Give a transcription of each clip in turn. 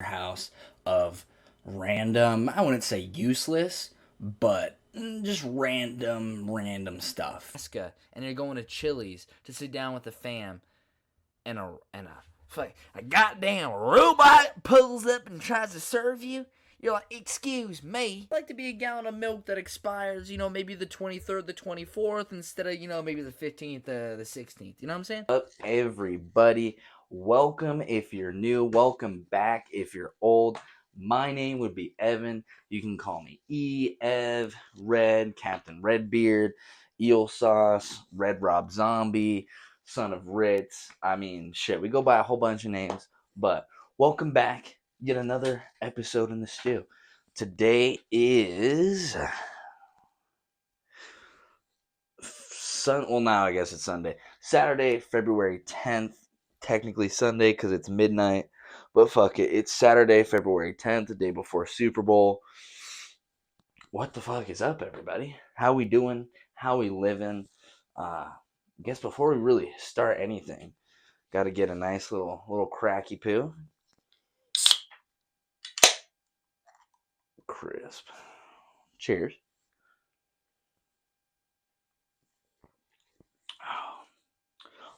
house of random, I wouldn't say useless, but just random stuff. And you're going to Chili's to sit down with the fam, and a goddamn robot pulls up and tries to serve you. You're like, excuse me. I'd like to be a gallon of milk that expires, maybe the 23rd, the 24th, instead of, maybe the 15th, the 16th. You know what I'm saying? Up, everybody? Welcome if you're new. Welcome back if you're old. My name would be Evan. You can call me Ev, Red, Captain Redbeard, Eel Sauce, Red Rob Zombie, Son of Ritz. I mean, shit, we go by a whole bunch of names. But welcome back. Yet another episode in the stew. Today is now I guess it's Sunday. Saturday, February 10th. Technically Sunday because it's midnight. But fuck it. It's Saturday, February 10th, the day before Super Bowl. What the fuck is up, everybody? How we doing? How we living? I guess before we really start anything, gotta get a nice little cracky poo. Crisp. Cheers.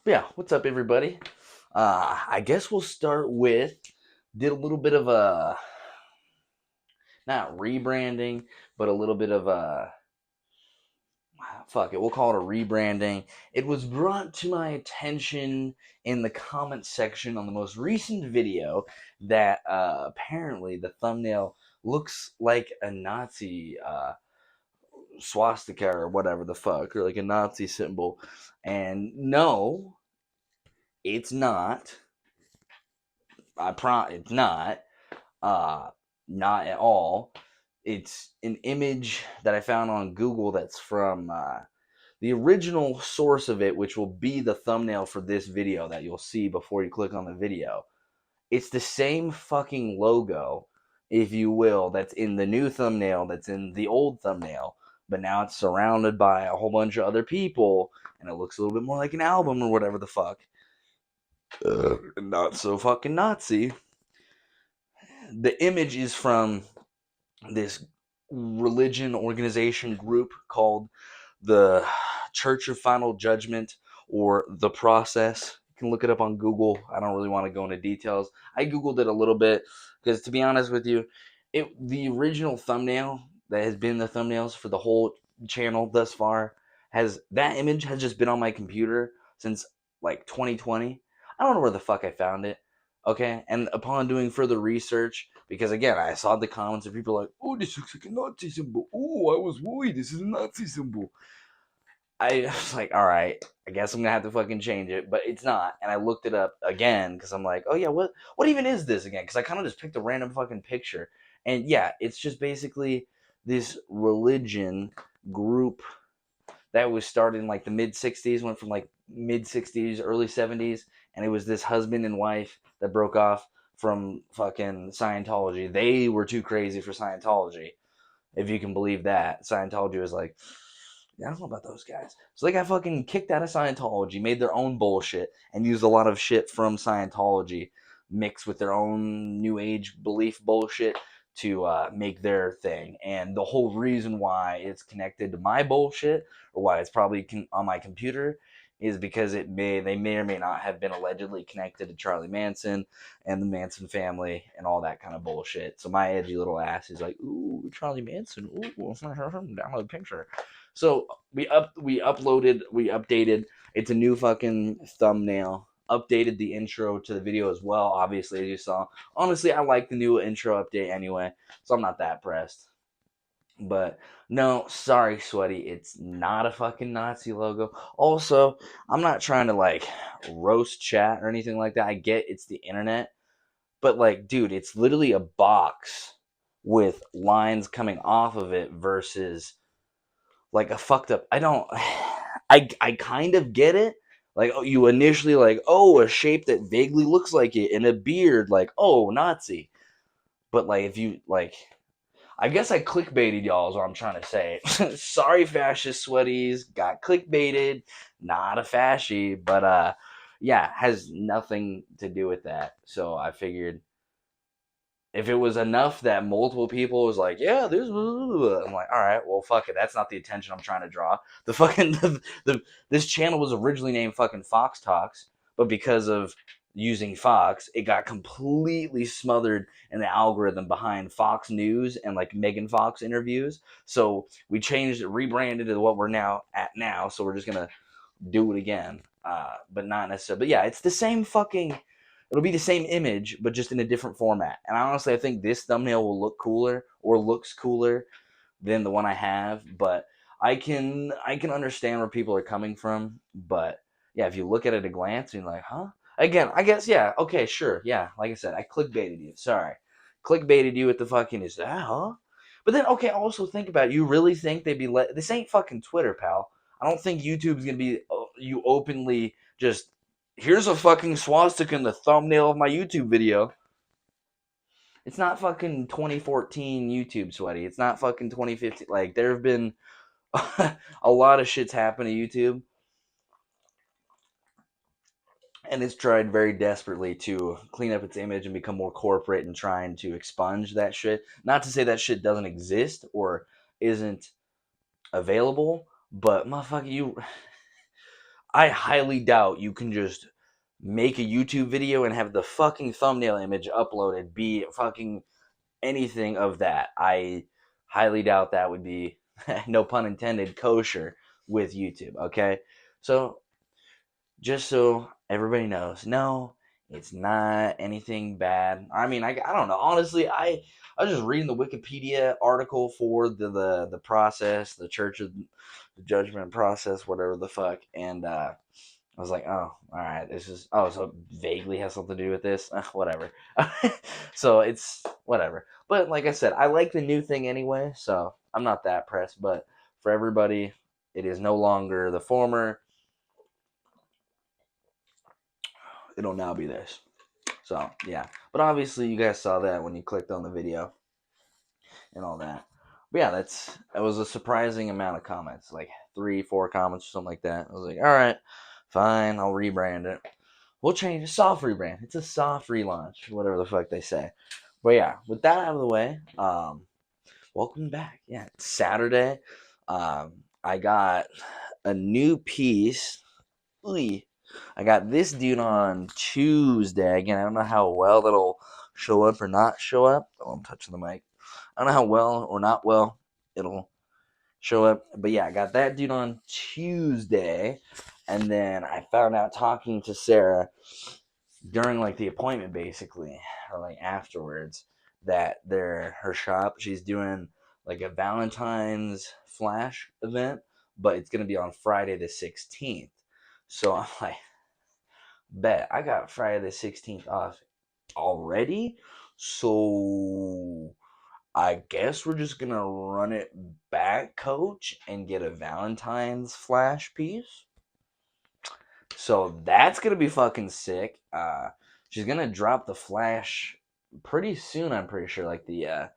But yeah, what's up, everybody? I guess we'll start with did a little bit of a not rebranding, but a little bit of a fuck it. We'll call it a rebranding. It was brought to my attention in the comment section on the most recent video that apparently the thumbnail looks like a Nazi swastika or whatever the fuck, or like a Nazi symbol. And no, it's not. It's not. Not at all. It's an image that I found on Google that's from the original source of it, which will be the thumbnail for this video that you'll see before you click on the video. It's the same fucking logo, if you will, that's in the new thumbnail, that's in the old thumbnail, but now it's surrounded by a whole bunch of other people, and it looks a little bit more like an album or whatever the fuck. Not so fucking Nazi. The image is from this religion organization group called the Church of Final Judgment or The Process. You can look it up on Google. I don't really want to go into details. I Googled it a little bit because, to be honest with you, the original thumbnail that has been the thumbnails for the whole channel thus far that image has just been on my computer since like 2020. I don't know where the fuck I found it. Okay, and upon doing further research, because again, I saw the comments of people like, "Oh, this looks like a Nazi symbol. Oh, I was worried. This is a Nazi symbol." I was like, "All right, I guess I'm gonna have to fucking change it," but it's not. And I looked it up again because I'm like, "Oh yeah, what even is this again?" Because I kind of just picked a random fucking picture, and yeah, it's just basically this religion group that was started in like the mid 60s, went from like mid 60s, early 70s, and it was this husband and wife that broke off from fucking Scientology. They were too crazy for Scientology, if you can believe that. Scientology was like, yeah, I don't know about those guys. So they got fucking kicked out of Scientology, made their own bullshit, and used a lot of shit from Scientology mixed with their own new age belief bullshit to make their thing. And the whole reason why it's connected to my bullshit, or why it's probably on my computer, is because they may or may not have been allegedly connected to Charlie Manson and the Manson family and all that kind of bullshit. So my edgy little ass is like, ooh, Charlie Manson, ooh, download a picture. So we updated. It's a new fucking thumbnail. Updated the intro to the video as well, obviously, as you saw. Honestly, I like the new intro update anyway, so I'm not that pressed. But no, sorry, Sweaty, it's not a fucking Nazi logo. Also, I'm not trying to like roast chat or anything like that. I get it's the internet, but like, dude, it's literally a box with lines coming off of it versus like a fucked up. I don't. I kind of get it. Like, oh, you initially like, oh, a shape that vaguely looks like it and a beard, like, oh, Nazi. But like, if you like, I guess I clickbaited y'all is what I'm trying to say. Sorry, fascist sweaties, got clickbaited. Not a fasci, but yeah, has nothing to do with that. So I figured if it was enough that multiple people was like, yeah, there's, I'm like, all right, well, fuck it. That's not the attention I'm trying to draw. The fucking, this channel was originally named fucking Fox Talks, but because of using Fox, it got completely smothered in the algorithm behind Fox News and like Megan Fox interviews. So we changed it, rebranded to what we're now at now. So we're just going to do it again. But not necessarily. But yeah, it's the same fucking. It'll be the same image, but just in a different format. And honestly, I think this thumbnail will look cooler or looks cooler than the one I have. But I can understand where people are coming from. But yeah, if you look at it at a glance, and you're like, huh? Again, I guess yeah. Okay, sure, yeah. Like I said, I clickbaited you. Sorry, clickbaited you with the fucking is that huh? But then okay, also think about it. You really think they'd be this ain't fucking Twitter, pal. I don't think YouTube's gonna be you openly just here's a fucking swastika in the thumbnail of my YouTube video. It's not fucking 2014 YouTube, sweaty. It's not fucking 2015. Like there have been a lot of shit's happened to YouTube, and it's tried very desperately to clean up its image and become more corporate and trying to expunge that shit. Not to say that shit doesn't exist or isn't available, but motherfucker, I highly doubt you can just make a YouTube video and have the fucking thumbnail image uploaded be fucking anything of that. I highly doubt that would be, no pun intended, kosher with YouTube, okay? So, just so everybody knows, no, it's not anything bad. I mean, I don't know. Honestly, I was just reading the Wikipedia article for the process, the Church of the Judgment process, whatever the fuck, and I was like, oh, all right, this is, oh, so it vaguely has something to do with this? Whatever. So it's whatever. But like I said, I like the new thing anyway, so I'm not that pressed. But for everybody, it is no longer the former. It'll now be this. So, yeah. But obviously, you guys saw that when you clicked on the video and all that. But yeah, that was a surprising amount of comments, like 3-4 comments or something like that. I was like, all right, fine, I'll rebrand it. We'll change a soft rebrand. It's a soft relaunch, whatever the fuck they say. But yeah, with that out of the way, welcome back. Yeah, it's Saturday. I got a new piece. I got this dude on Tuesday. Again, I don't know how well that'll show up or not show up. Oh, I'm touching the mic. I don't know how well or not well it'll show up. But yeah, I got that dude on Tuesday. And then I found out talking to Sarah during like the appointment basically, or like afterwards, that her shop, she's doing like a Valentine's flash event, but it's gonna be on Friday the 16th. So I'm like, bet I got Friday the 16th off already. So I guess we're just gonna run it back, coach, and get a Valentine's flash piece. So that's gonna be fucking sick. She's gonna drop the flash pretty soon. I'm pretty sure, like the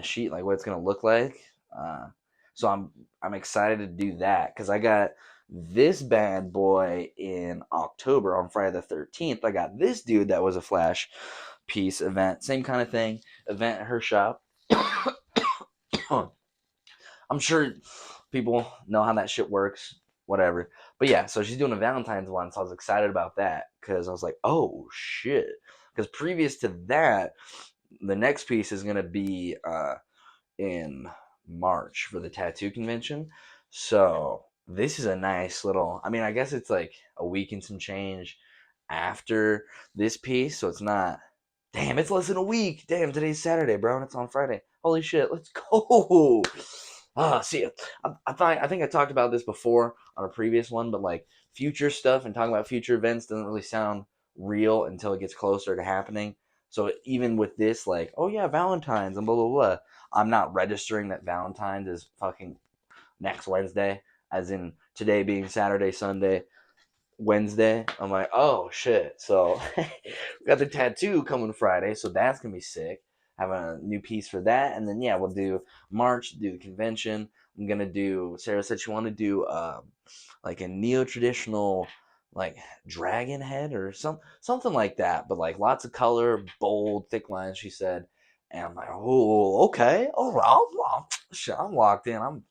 sheet, like what it's gonna look like. So I'm excited to do that because I got this bad boy in October on Friday the 13th. I got this dude that was a flash piece event, same kind of thing, event at her shop. I'm sure people know how that shit works, whatever. But yeah, so she's doing a Valentine's one, so I was excited about that because I was like, oh shit. Because previous to that, the next piece is going to be in March for the tattoo convention. So this is a nice little, I mean, I guess it's like a week and some change after this piece, so it's not, damn, it's less than a week. Damn, today's Saturday, bro, and it's on Friday. Holy shit, let's go. See, I think I talked about this before on a previous one, but like future stuff and talking about future events doesn't really sound real until it gets closer to happening. So even with this, like, oh yeah, Valentine's and blah blah blah, I'm not registering that Valentine's is fucking next Wednesday, as in today being Saturday, Sunday, Wednesday. I'm like, oh shit. So we got the tattoo coming Friday, so that's gonna be sick. Have a new piece for that, and then yeah, we'll do March, do the convention. I'm gonna do. Sarah said she wanted to do like a neo-traditional like dragon head or something like that, but like lots of color, bold, thick lines. She said, And I'm like, oh, okay, all right, shit, I'm locked in. I'm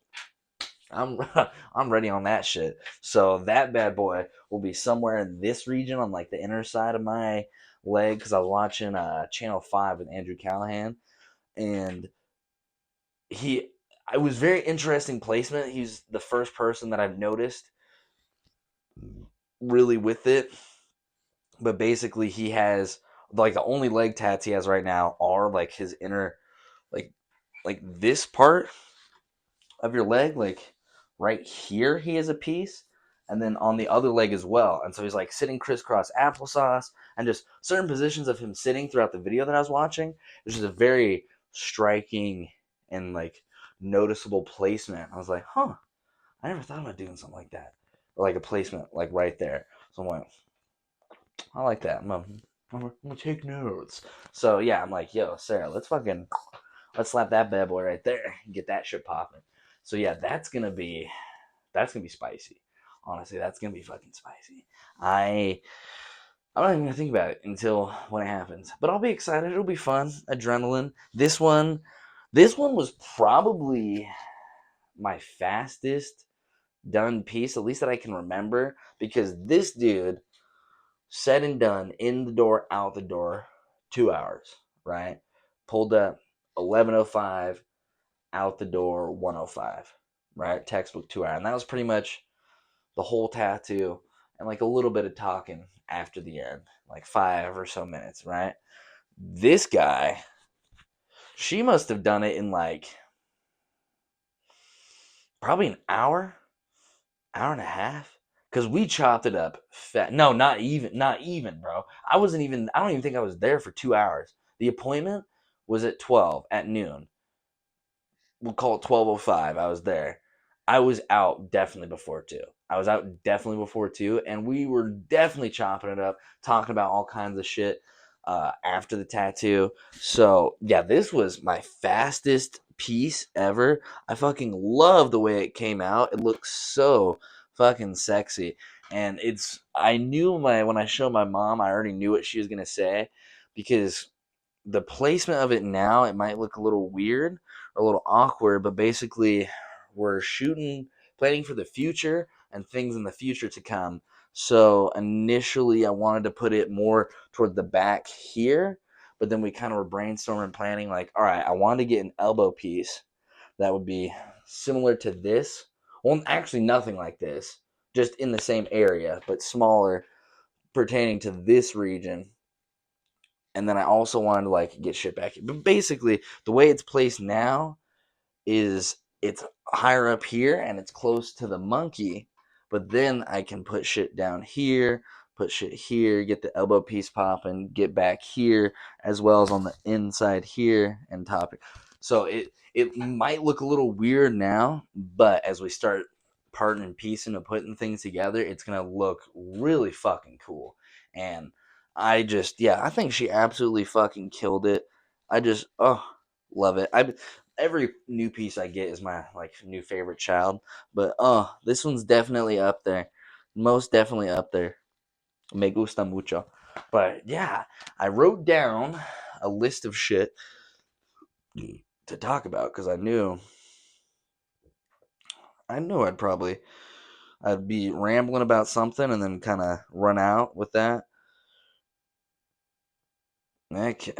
I'm ready on that shit. So that bad boy will be somewhere in this region on like the inner side of my leg because I was watching Channel 5 with Andrew Callahan, and he it was very interesting placement. He's the first person that I've noticed really with it. But basically he has like the only leg tats he has right now are like his inner like this part of your leg, like right here he has a piece, and then on the other leg as well. And so he's like sitting crisscross applesauce, and just certain positions of him sitting throughout the video that I was watching, which is a very striking and like noticeable placement. I was like, huh, I never thought about doing something like that. Or like a placement like right there. So I'm like, I like that. I'm gonna take notes. So yeah, I'm like, yo, Sarah, let's slap that bad boy right there and get that shit popping. So yeah, that's gonna be spicy. Honestly, that's gonna be fucking spicy. I'm not even gonna think about it until when it happens. But I'll be excited. It'll be fun. Adrenaline. This one was probably my fastest done piece, at least that I can remember, because this dude said and done in the door, out the door, 2 hours, right? Pulled up 11:05, out the door 1:05, right? Textbook 2 hour. And that was pretty much the whole tattoo and like a little bit of talking after the end, like 5 or so minutes, right? This guy, she must have done it in like probably an hour and a half. Cause we chopped it up fat. No, not even, bro. I don't even think I was there for 2 hours. The appointment was at 12 at noon. We'll call it 12:05. I was there. I was out definitely before 2. And we were definitely chopping it up, talking about all kinds of shit after the tattoo. So yeah, this was my fastest piece ever. I fucking love the way it came out. It looks so fucking sexy, and I knew when I showed my mom, I already knew what she was gonna say, because the placement of it now, it might look a little weird or a little awkward, but basically we're planning for the future and things in the future to come. So initially I wanted to put it more toward the back here, but then we kind of were brainstorming and planning like, all right, I wanted to get an elbow piece that would be similar to this. Well, actually nothing like this, just in the same area, but smaller, pertaining to this region. And then I also wanted to like get shit back. But basically, the way it's placed now is it's higher up here and it's close to the monkey. But then I can put shit down here, put shit here, get the elbow piece popping, get back here, as well as on the inside here and top it. So it might look a little weird now, but as we start parting and piecing and putting things together, it's gonna look really fucking cool. And I think she absolutely fucking killed it. I just, love it. Every new piece I get is my like new favorite child, but this one's definitely up there, most definitely up there. Me gusta mucho. But yeah, I wrote down a list of shit to talk about because I knew I'd be rambling about something and then kind of run out with that. Okay.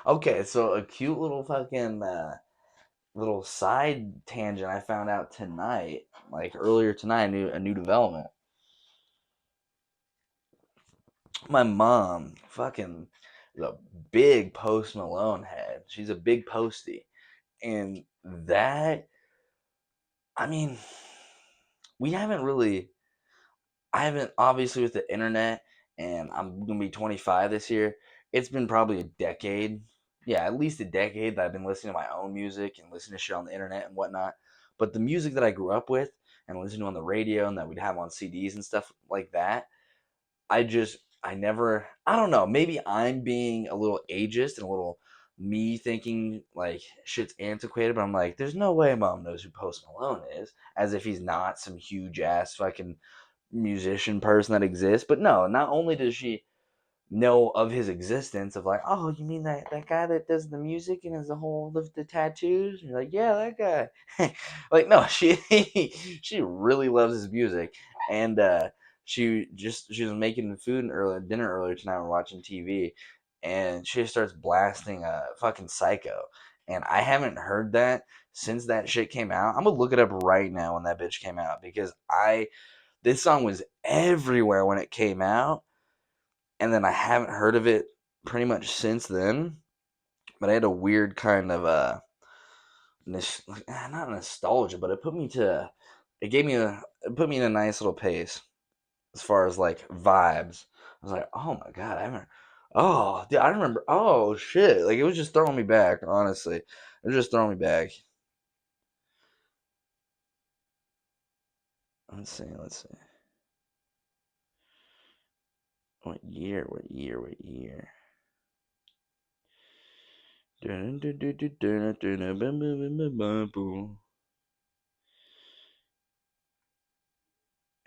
Okay, so a cute little fucking little side tangent I found out tonight, like earlier tonight, a new development. My mom fucking is a big Post Malone head. She's a big postie. And that, I mean, we haven't really I haven't, obviously, with the internet, and I'm gonna be 25 this year. It's been probably a decade, yeah, at least a decade that I've been listening to my own music and listening to shit on the internet and whatnot. But the music that I grew up with and listened to on the radio and that we'd have on CDs and stuff like that, I don't know. Maybe I'm being a little ageist and a little me thinking like shit's antiquated, but I'm like, there's no way mom knows who Post Malone is, as if he's not some huge ass fucking musician person that exists. But no, not only does she know of his existence, of like, oh, you mean that guy that does the music and has the whole the tattoos? And you're like, yeah, that guy. Like, no, she really loves his music, and she was making dinner earlier tonight. We're watching TV, and she starts blasting fucking Psycho, and I haven't heard that since that shit came out. I'm gonna look it up right now when that bitch came out, because this song was everywhere when it came out, and then I haven't heard of it pretty much since then. But I had a weird kind of not nostalgia, but it put me in a nice little pace as far as like vibes. I was like, oh my god, I haven't. Oh, dude, I remember. Oh shit, like it was just throwing me back. Honestly, it was just throwing me back. Let's see. What year? You're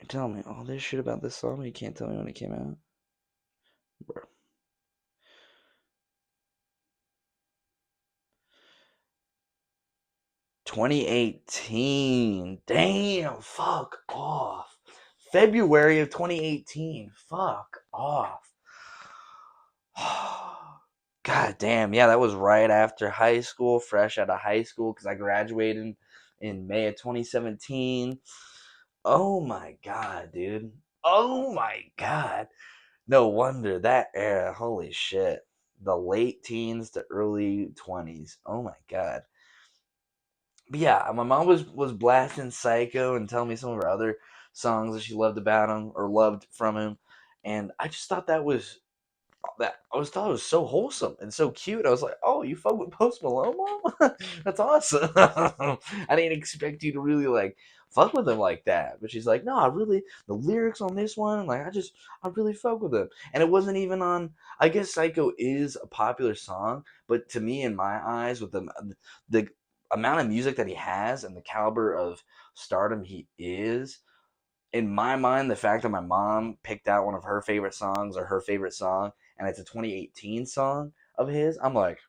telling me all this shit about this song, but you can't tell me when it came out? Bro. 2018. Damn, fuck off. February of 2018. Fuck off. God damn, yeah, that was right after high school, fresh out of high school, because I graduated in May of 2017. Oh my god, dude. Oh my god. No wonder that era. Holy shit. The late teens to early 20s. Oh my god. But yeah, my mom was blasting Psycho and telling me some of her other songs that she loved about him or loved from him, and I just thought thought it was so wholesome and so cute. I was like, "Oh, you fuck with Post Malone, mom? That's awesome." I didn't expect you to really like fuck with him like that, but she's like, "No, I really the lyrics on this one, like I really fuck with him." And it wasn't even on. I guess Psycho is a popular song, but to me, in my eyes, with the amount of music that he has and the caliber of stardom he is, in my mind, the fact that my mom picked out one of her favorite songs or her favorite song, and it's a 2018 song of his, I'm like,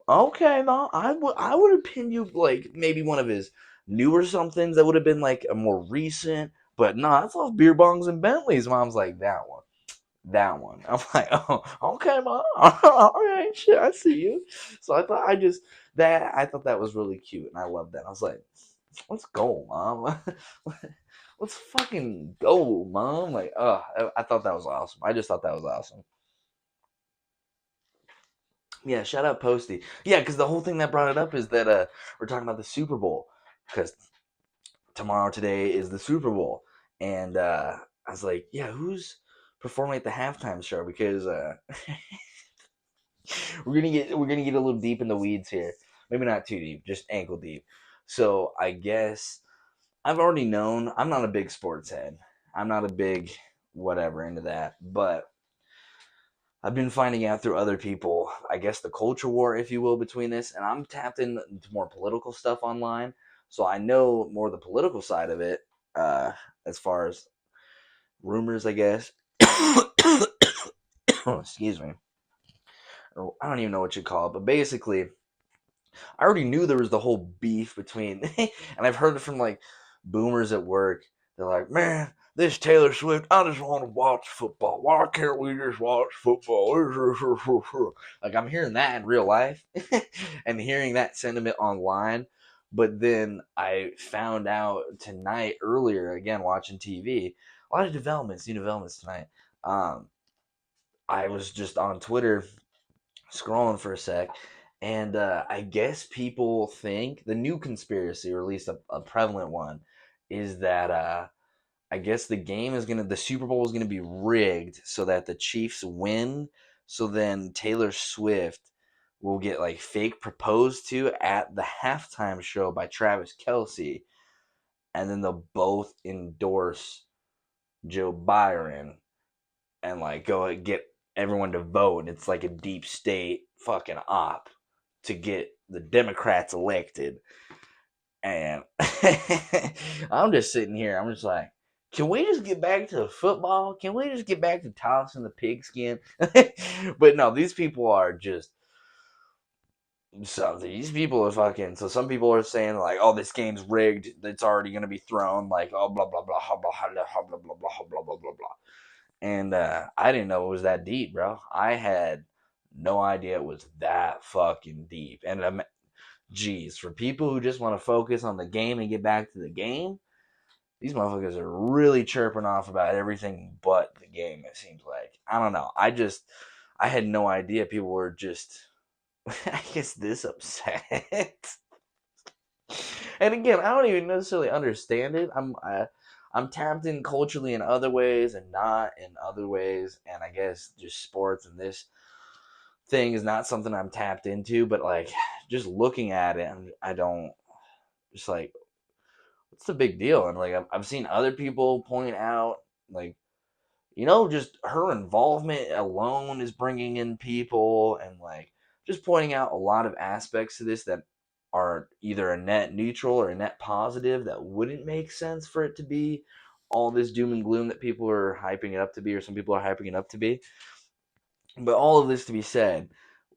okay, mom, I would have pinned you like maybe one of his newer somethings that would have been like a more recent, but nah, it's off Beer Bongs and Bentleys. Mom's like, that one. That one. I'm like, oh, okay, mom. All right, shit, I see you. So I thought that was really cute, and I loved that. I was like, let's go, mom. Let's fucking go, mom. Like, I thought that was awesome. I just thought that was awesome. Yeah, shout out Posty. Yeah, because the whole thing that brought it up is that we're talking about the Super Bowl, because today is the Super Bowl, and I was like, yeah, who's performing at the halftime show? Because we're gonna get a little deep in the weeds here. Maybe not too deep, just ankle deep. So I guess I've already known. I'm not a big sports head. I'm not a big whatever into that, but I've been finding out through other people, I guess the culture war, if you will, between this, and I'm tapped into more political stuff online, so I know more of the political side of it, as far as rumors, I guess. Excuse me. Or I don't even know what you call it, but basically, I already knew there was the whole beef between, and I've heard it from like boomers at work. They're like, man, this Taylor Swift, I just want to watch football. Why can't we just watch football? Like, I'm hearing that in real life and hearing that sentiment online. But then I found out tonight, earlier, again, watching TV, a lot of new developments tonight. I was just on Twitter scrolling for a sec, and I guess people think the new conspiracy, or at least a prevalent one, is that I guess the Super Bowl is gonna be rigged so that the Chiefs win. So then Taylor Swift will get like fake proposed to at the halftime show by Travis Kelce, and then they'll both endorse Joe Byron and like go get everyone to vote. It's like a deep state fucking op to get the Democrats elected. And I'm just sitting here. I'm just like, can we just get back to football? Can we just get back to tossing the pigskin? But no, these people are just so these people are fucking. So some people are saying like, "Oh, this game's rigged. It's already gonna be thrown." Like, "Oh, blah blah blah, blah blah blah blah blah blah blah blah blah blah blah." And I didn't know it was that deep, bro. I had no idea it was that fucking deep. And geez, for people who just want to focus on the game and get back to the game, these motherfuckers are really chirping off about everything but the game. It seems like I don't know. I had no idea people were just I guess this upset. And again, I don't even necessarily understand it. I'm tapped in culturally in other ways and not in other ways, and I guess just sports and this thing is not something I'm tapped into. But like, just looking at it, I don't just like what's the big deal? And like I've seen other people point out like just her involvement alone is bringing in people and like just pointing out a lot of aspects to this that are either a net neutral or a net positive that wouldn't make sense for it to be all this doom and gloom that people are hyping it up to be, or some people are hyping it up to be. But all of this to be said,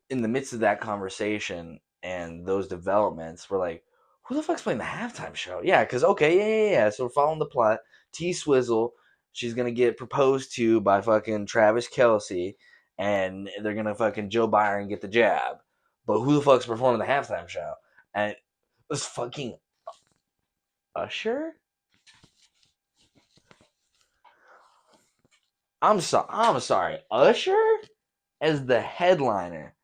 in the midst of that conversation and those developments, we're like, who the fuck's playing the halftime show? Yeah, because okay, yeah. So we're following the plot. T Swizzle, she's gonna get proposed to by fucking Travis Kelsey, and they're gonna fucking Joe Byron get the jab. But who the fuck's performing the halftime show? And it was fucking Usher. I'm sorry, Usher as the headliner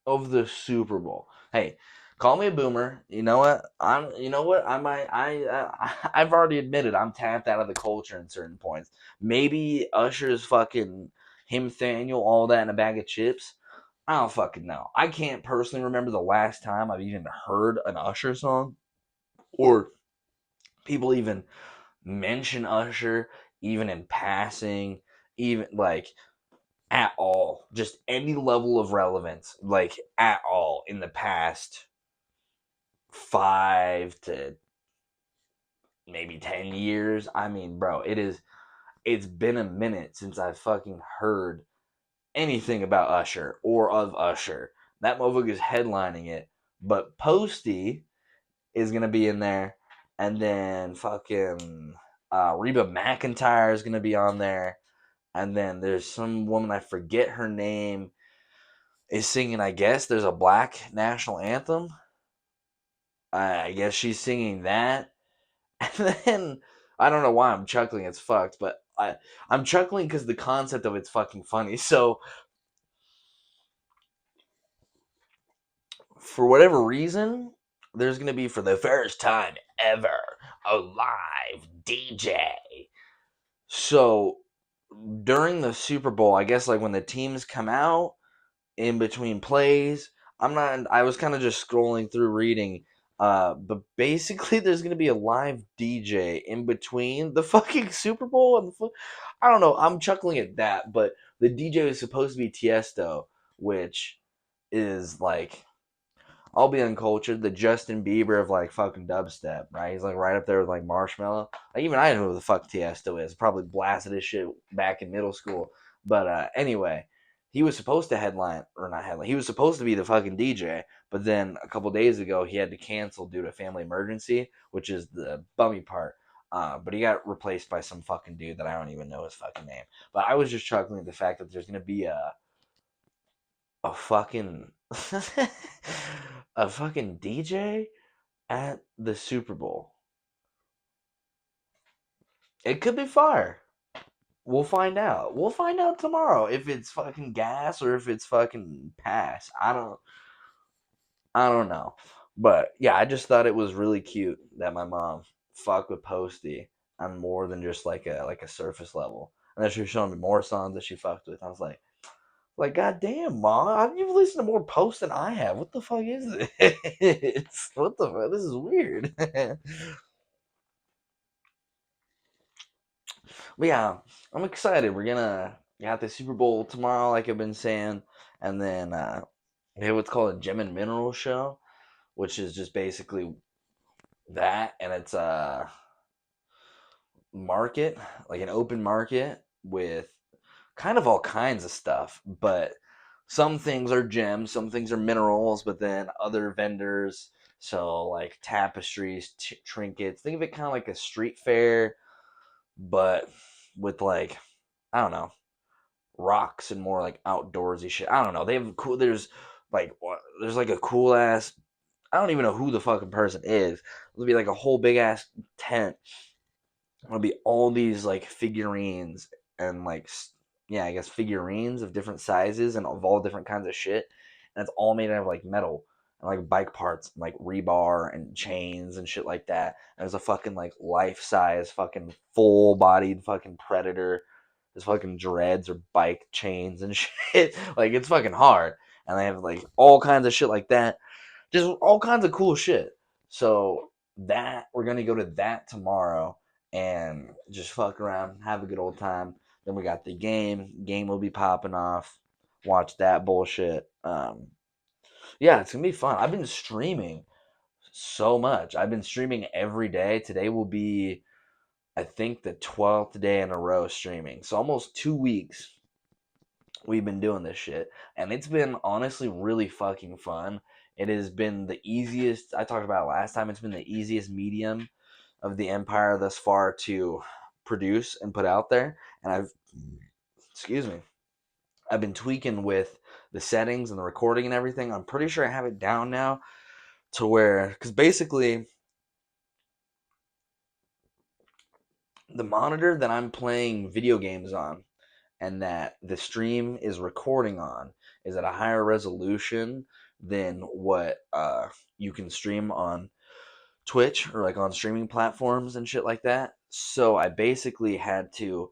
of the Super Bowl. Hey, call me a boomer. You know what? You know what? I've already admitted I'm tapped out of the culture in certain points. Maybe Usher's fucking him, Thaniel, all that in a bag of chips. I don't fucking know. I can't personally remember the last time I've even heard an Usher song, or people even mention Usher, even in passing, even like at all, just any level of relevance, like at all in the past 5 to maybe 10 years. I mean, bro, it's been a minute since I fucking heard anything about Usher or of Usher. That motherfucker's headlining it, but Posty is gonna be in there, and then fucking Reba McEntire is gonna be on there, and then there's some woman, I forget her name, is singing. I guess there's a black national anthem. I guess she's singing that, and then I don't know why I'm chuckling. It's fucked, but I'm chuckling because the concept of it's fucking funny. So for whatever reason, there's gonna be, for the first time ever, a live DJ. So during the Super Bowl, I guess like when the teams come out in between plays, I was kind of just scrolling through reading, but basically there's gonna be a live DJ in between the fucking Super Bowl and I don't know. I'm chuckling at that, but the DJ is supposed to be Tiesto, which is like, I'll be uncultured, the Justin Bieber of like fucking dubstep, right? He's like right up there with like Marshmello. Like, even I know who the fuck Tiesto is. Probably blasted his shit back in middle school. But anyway, he was supposed to headline, or not headline. He was supposed to be the fucking DJ, but then a couple days ago he had to cancel due to family emergency, which is the bummy part. But he got replaced by some fucking dude that I don't even know his fucking name. But I was just chuckling at the fact that there's gonna be a fucking a fucking DJ at the Super Bowl. It could be fire. We'll find out. We'll find out tomorrow if it's fucking gas or if it's fucking pass. I don't know. But yeah, I just thought it was really cute that my mom fucked with Posty on more than just like a surface level. And then she was showing me more songs that she fucked with. I was like, God damn, Mom, you've listened to more posts than I have. What the fuck is this? What the fuck? This is weird. But yeah, I'm excited. We're gonna got the Super Bowl tomorrow, like I've been saying, and then we have what's called a Gem and Mineral show, which is just basically that, and it's market, like an open market with kind of all kinds of stuff, but some things are gems, some things are minerals, but then other vendors sell like tapestries, trinkets. Think of it kind of like a street fair, but with like, I don't know, rocks and more like outdoorsy shit. I don't know. They have cool. There's like a cool ass. I don't even know who the fucking person is. It'll be like a whole big ass tent. It'll be all these like figurines and like, yeah, I guess figurines of different sizes and of all different kinds of shit. And it's all made out of like metal and like bike parts and like rebar and chains and shit like that. And there's a fucking like life size fucking full bodied fucking predator. There's fucking dreads or bike chains and shit. Like it's fucking hard. And they have like all kinds of shit like that. Just all kinds of cool shit. So that we're gonna go to that tomorrow and just fuck around, have a good old time. Then we got the game. Game will be popping off. Watch that bullshit. Yeah, it's gonna be fun. I've been streaming so much. I've been streaming every day. Today will be, I think, the 12th day in a row streaming. So almost 2 weeks we've been doing this shit, and it's been honestly really fucking fun. It has been the easiest. I talked about it last time. It's been the easiest medium of the Empire thus far to produce and put out there. And excuse me, I've been tweaking with the settings and the recording and everything. I'm pretty sure I have it down now to where, because basically the monitor that I'm playing video games on and that the stream is recording on is at a higher resolution than what you can stream on Twitch or like on streaming platforms and shit like that. So I basically had to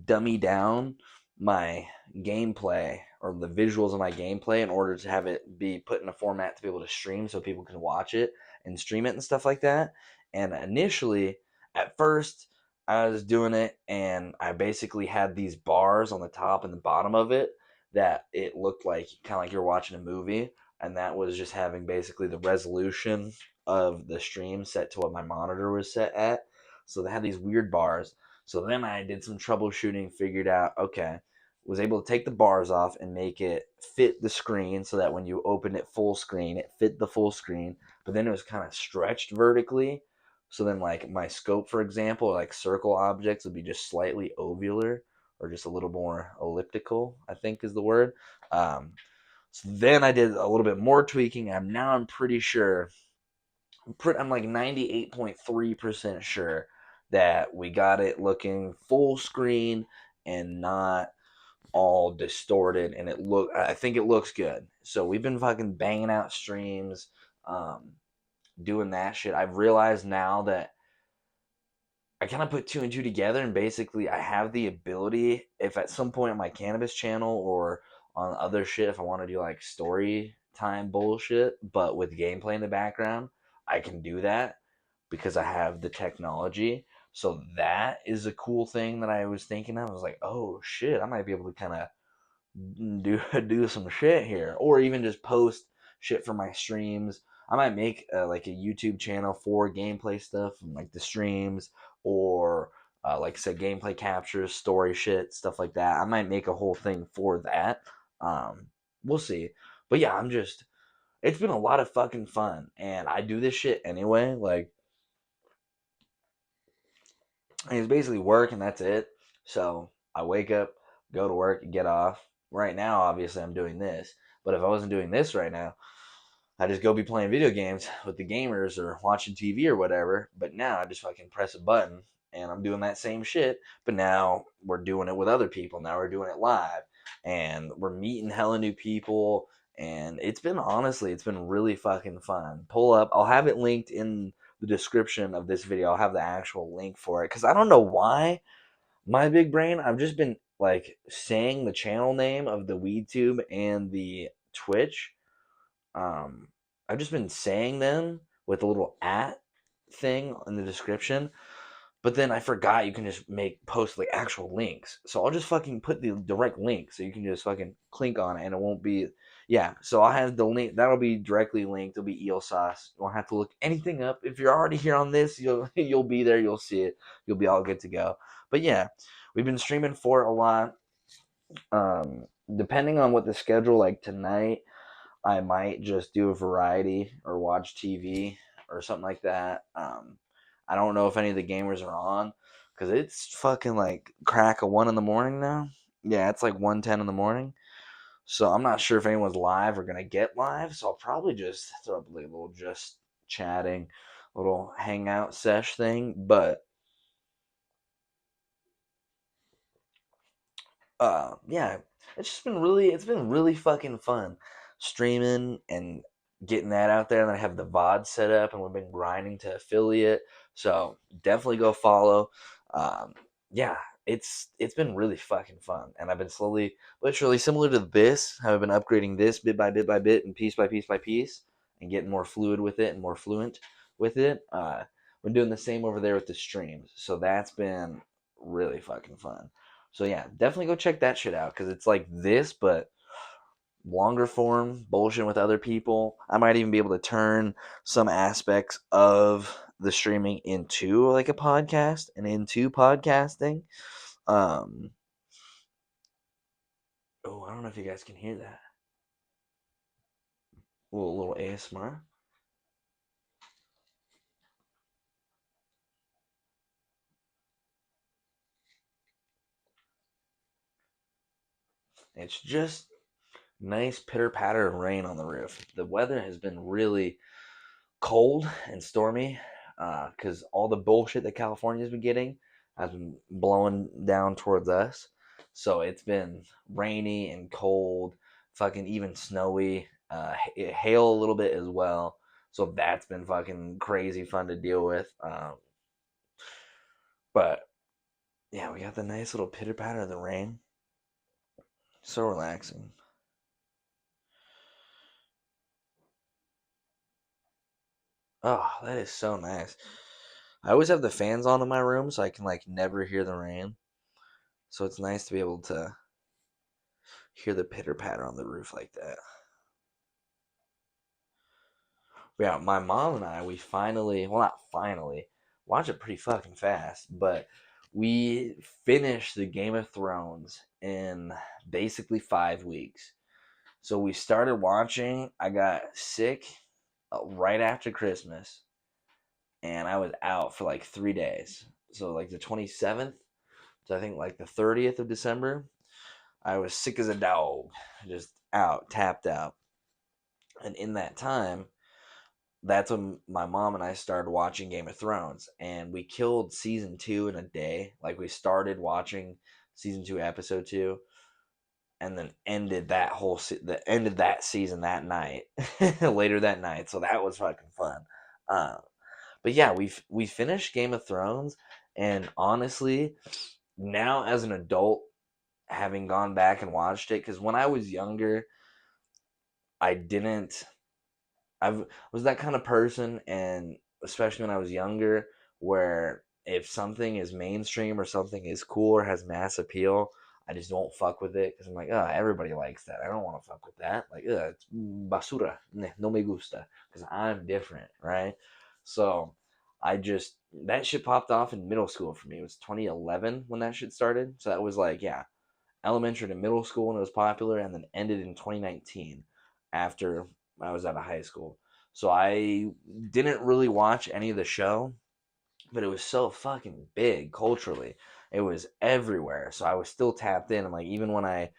dummy down my gameplay or the visuals of my gameplay in order to have it be put in a format to be able to stream so people can watch it and stream it and stuff like that. And initially, at first, I was doing it and I basically had these bars on the top and the bottom of it that it looked like kind of like you're watching a movie. And that was just having basically the resolution of the stream set to what my monitor was set at. So they had these weird bars. So then I did some troubleshooting, figured out, okay, was able to take the bars off and make it fit the screen so that when you open it full screen, it fit the full screen, but then it was kind of stretched vertically. So then like my scope, for example, like circle objects would be just slightly ovular or just a little more elliptical, I think is the word. So then I did a little bit more tweaking. I'm pretty sure, I'm like 98.3% sure that we got it looking full screen and not all distorted, and I think it looks good. So we've been fucking banging out streams, doing that shit. I've realized now that I kind of put two and two together, and basically I have the ability, if at some point on my cannabis channel or on other shit, if I want to do like story time bullshit, but with gameplay in the background, I can do that because I have the technology. So that is a cool thing that I was thinking of. I was like, oh shit, I might be able to kind of do some shit here, or even just post shit from my streams. I might make like a YouTube channel for gameplay stuff, and like the streams, or like I said, gameplay captures, story shit, stuff like that. I might make a whole thing for that. We'll see. But yeah, it's been a lot of fucking fun, and I do this shit anyway. Like, it's basically work, and that's it. So I wake up, go to work, get off. Right now, obviously, I'm doing this. But if I wasn't doing this right now, I just go be playing video games with the gamers or watching TV or whatever. But now I just fucking press a button and I'm doing that same shit. But now we're doing it with other people. Now we're doing it live and we're meeting hella new people. And it's been really fucking fun. Pull up. I'll have it linked in the description of this video. I'll have the actual link for it. Because I don't know why my big brain, I've just been like saying the channel name of the WeedTube and the Twitch. I've just been saying them with a little at thing in the description, but then I forgot you can just post like actual links. So I'll just fucking put the direct link so you can just fucking click on it and it won't be Yeah, so I'll have the link. That'll be directly linked. It'll be eel sauce. You won't have to look anything up. If you're already here on this, you'll be there. You'll see it. You'll be all good to go. But yeah, we've been streaming for a lot. Depending on what the schedule like tonight, I might just do a variety or watch TV or something like that. I don't know if any of the gamers are on because it's fucking like crack of 1 in the morning now. Yeah, it's like 1:10 in the morning. So I'm not sure if anyone's live or gonna get live. So I'll probably just throw up a little just chatting, little hangout sesh thing. But yeah, it's been really fucking fun streaming and getting that out there. And then I have the VOD set up, and we've been grinding to affiliate. So definitely go follow. Um, yeah, it's been really fucking fun, and I've been slowly but surely, similar to this, how I've been upgrading this bit by bit and piece by piece by piece, and getting more fluid with it and more fluent with it. We're doing the same over there with the streams, so that's been really fucking fun. So yeah, definitely go check that shit out because it's like this, but longer form, bullshit with other people. I might even be able to turn some aspects of the streaming into like a podcast and into podcasting. Um, oh, I don't know if you guys can hear that. A little ASMR. It's just nice pitter patter of rain on the roof. The weather has been really cold and stormy because all the bullshit that California's been getting has been blowing down towards us. So it's been rainy and cold, fucking even snowy, hail a little bit as well. So that's been fucking crazy fun to deal with. But yeah, we got the nice little pitter patter of the rain. So relaxing. Oh, that is so nice. I always have the fans on in my room so I can like never hear the rain. So it's nice to be able to hear the pitter patter on the roof like that. But yeah, my mom and I, we finally, well, not finally, watched it pretty fucking fast, but we finished the Game of Thrones in basically 5 weeks. So we started watching. I got sick right after Christmas, and I was out for like 3 days. So like the 27th to I think like the 30th of December, I was sick as a dog, just out, tapped out. And in that time, that's when my mom and I started watching Game of Thrones, and we killed season 2 in a day. Like we started watching season 2, episode 2, and then ended ended that season that night, later that night. So that was fucking fun. Uh, but yeah, we finished Game of Thrones, and honestly, now as an adult, having gone back and watched it, because when I was younger, I didn't I was that kind of person, and especially when I was younger, where if something is mainstream or something is cool or has mass appeal, I just don't fuck with it because I'm like, oh, everybody likes that. I don't want to fuck with that. Like, it's basura. No me gusta because I'm different, right? So I just that shit popped off in middle school for me. It was 2011 when that shit started. So that was like, yeah, elementary to middle school when it was popular, and then ended in 2019 after I was out of high school. So I didn't really watch any of the show, but it was so fucking big culturally. It was everywhere. So I was still tapped in, and like even when I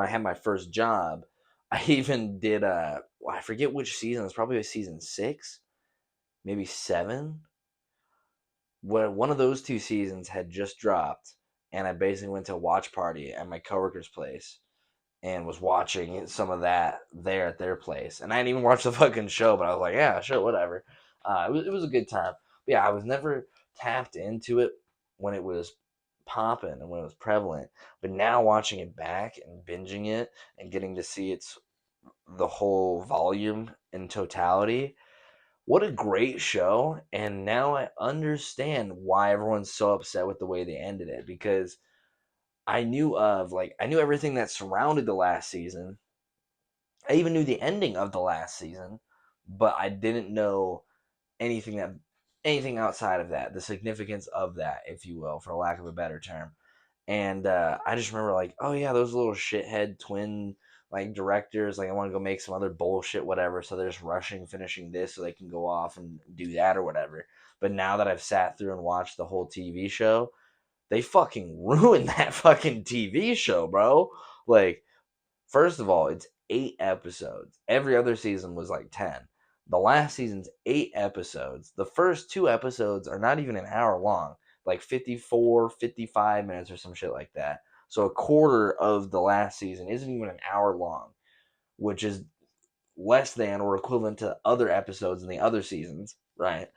had my first job, I even did I forget which season. It's probably season 6, maybe 7. Where one of those 2 seasons had just dropped, and I basically went to a watch party at my coworker's place and was watching some of that there at their place. And I didn't even watch the fucking show, but I was like, yeah, sure, whatever. It was a good time. But yeah, I was never tapped into it when it was popping and when it was prevalent. But now watching it back and binging it and getting to see the whole volume in totality, what a great show. And now I understand why everyone's so upset with the way they ended it, because I knew everything that surrounded the last season, I even knew the ending of the last season, but I didn't know anything outside of that, the significance of that, if you will, for lack of a better term. And I just remember like, oh yeah, those little shithead twin like directors, like I want to go make some other bullshit, whatever. So they're just rushing, finishing this so they can go off and do that or whatever. But now that I've sat through and watched the whole TV show, they fucking ruined that fucking TV show, bro. Like, first of all, it's 8 episodes. Every other season was like 10. The last season's 8 episodes. The first 2 episodes are not even an hour long, like 54, 55 minutes or some shit like that. So a quarter of the last season isn't even an hour long, which is less than or equivalent to other episodes in the other seasons, right?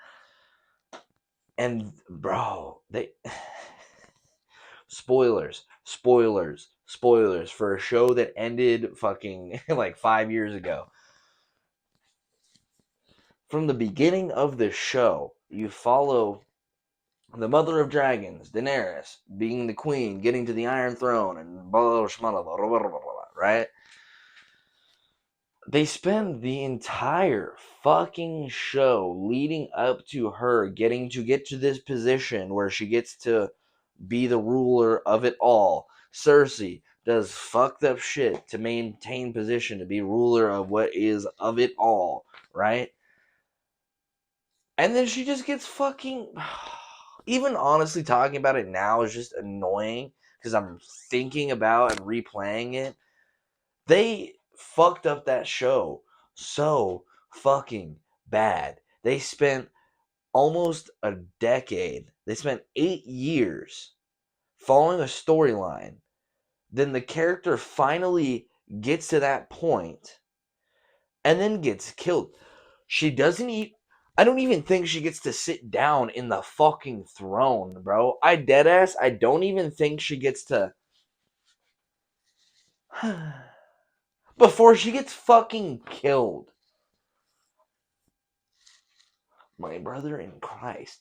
And bro, they spoilers for a show that ended fucking like 5 years ago. From the beginning of the show, you follow the mother of dragons, Daenerys, being the queen, getting to the Iron Throne, and blah, blah, blah, blah, blah, blah, blah, right? They spend the entire fucking show leading up to her getting to get to this position where she gets to be the ruler of it all. Cersei does fucked up shit to maintain position to be ruler of what is of it all, right? And then she just gets fucking. Even honestly, talking about it now is just annoying because I'm thinking about and replaying it. They fucked up that show so fucking bad. They spent almost a decade, they spent 8 years following a storyline. Then the character finally gets to that point and then gets killed. She doesn't eat. I don't even think she gets to sit down in the fucking throne, bro. I deadass. I don't even think she gets to. Before she gets fucking killed. My brother in Christ.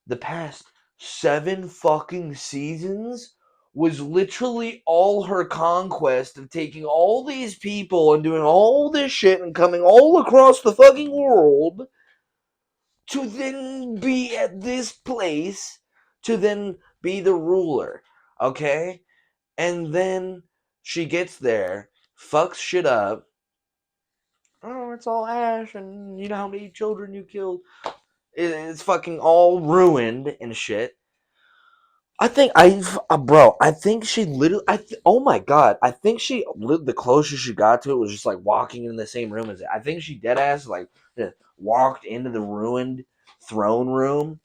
The past 7 fucking seasons was literally all her conquest of taking all these people and doing all this shit and coming all across the fucking world to then be at this place, to then be the ruler, okay? And then she gets there, fucks shit up. Oh, it's all ash, and you know how many children you killed. It's fucking all ruined and shit. I think she literally, oh my god, I think the closest she got to it was just like walking in the same room as it. I think she dead ass like walked into the ruined throne room,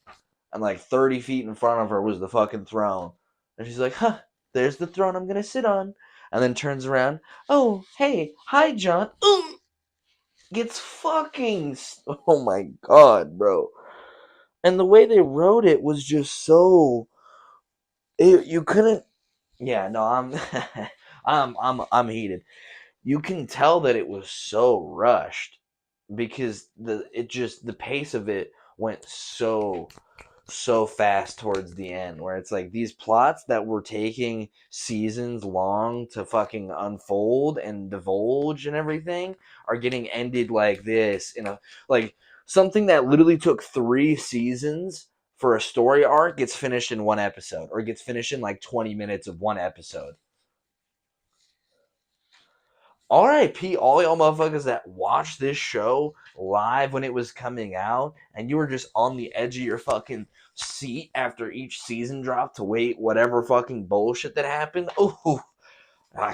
and like 30 feet in front of her was the fucking throne. And she's like, huh, there's the throne I'm gonna sit on. And then turns around, oh, hey, hi, John. Gets fucking, oh my god, bro. And the way they wrote it was just so, you couldn't, yeah, no, I'm, I'm heated. You can tell that it was so rushed because the pace of it went so fast towards the end, where it's like these plots that were taking seasons long to fucking unfold and divulge and everything are getting ended like this in a, like, something that literally took 3 seasons for a story arc gets finished in 1 episode, or gets finished in like 20 minutes of 1 episode. RIP all y'all motherfuckers that watched this show live when it was coming out, and you were just on the edge of your fucking seat after each season dropped to wait whatever fucking bullshit that happened. Oh,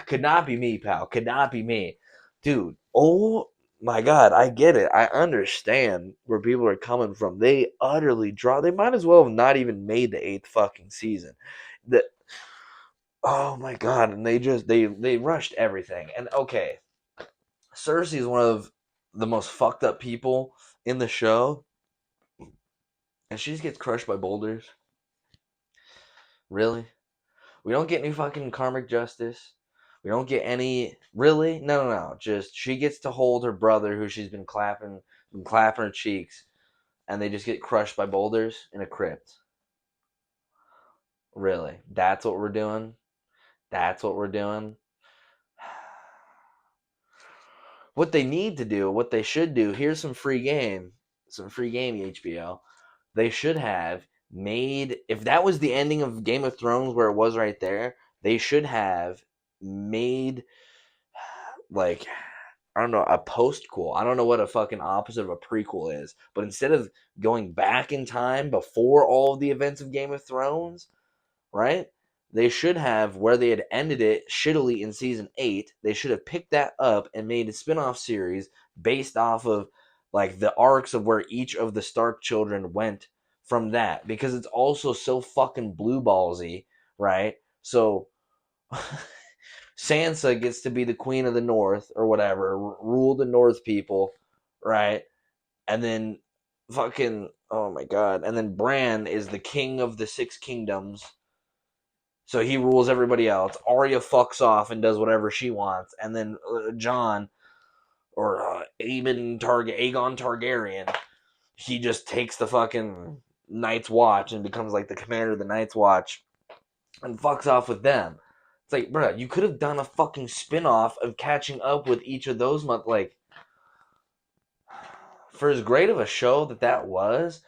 could not be me, pal. Could not be me. Dude, oh my god, I get it. I understand where people are coming from. They utterly draw. They might as well have not even made the 8th fucking season. The, oh my god, and they rushed everything. And okay, Cersei is one of the most fucked up people in the show, and she just gets crushed by boulders. Really? We don't get any fucking karmic justice. We don't get any. Really? No. Just she gets to hold her brother, who she's been clapping her cheeks, and they just get crushed by boulders in a crypt. Really? That's what we're doing? That's what we're doing? what they need to do, what they should do, here's some free game, HBO. They should have made, if that was the ending of Game of Thrones where it was right there, they should have made, like, I don't know, a postquel. I don't know what a fucking opposite of a prequel is, but instead of going back in time before all of the events of Game of Thrones, right? They should have, where they had ended it shittily in season 8, they should have picked that up and made a spin-off series based off of like the arcs of where each of the Stark children went from that, because it's also so fucking blue ballsy, right? So Sansa gets to be the queen of the North or whatever, rule the North people, right? And then fucking, oh my god, and then Bran is the king of the Six Kingdoms. So he rules everybody else. Arya fucks off and does whatever she wants, and then Jon or Aegon Targaryen, he just takes the fucking Night's Watch and becomes like the commander of the Night's Watch and fucks off with them. It's like, bro, you could have done a fucking spin-off of catching up with each of those like, for as great of a show that was,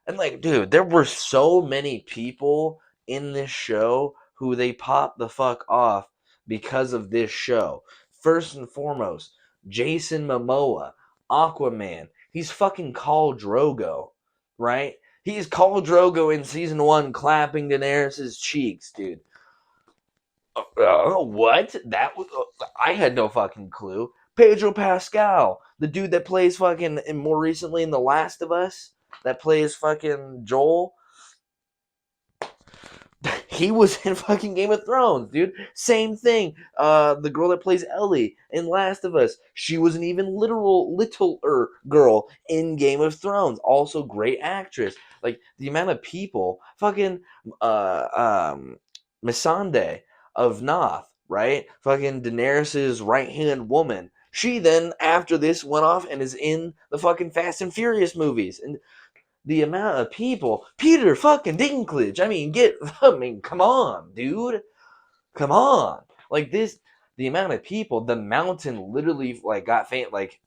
and like, dude, there were so many people in this show who they popped the fuck off because of this show. First and foremost, Jason Momoa, Aquaman. He's fucking Khal Drogo, right? He's Khal Drogo in season 1 clapping Daenerys' cheeks, dude. What? That was, I had no fucking clue. Pedro Pascal, the dude that plays fucking, and more recently in The Last of Us, that plays fucking Joel. He was in fucking Game of Thrones, dude. Same thing. The girl that plays Ellie in Last of Us, she was an even littler girl in Game of Thrones. Also, great actress. Like the amount of people, fucking Missandei of Noth, right? Fucking Daenerys' right hand woman. She then, after this, went off and is in the fucking Fast and Furious movies. And the amount of people, Peter fucking Dinklage. I mean, come on, dude, come on. Like this, the amount of people, the mountain literally like got faint, like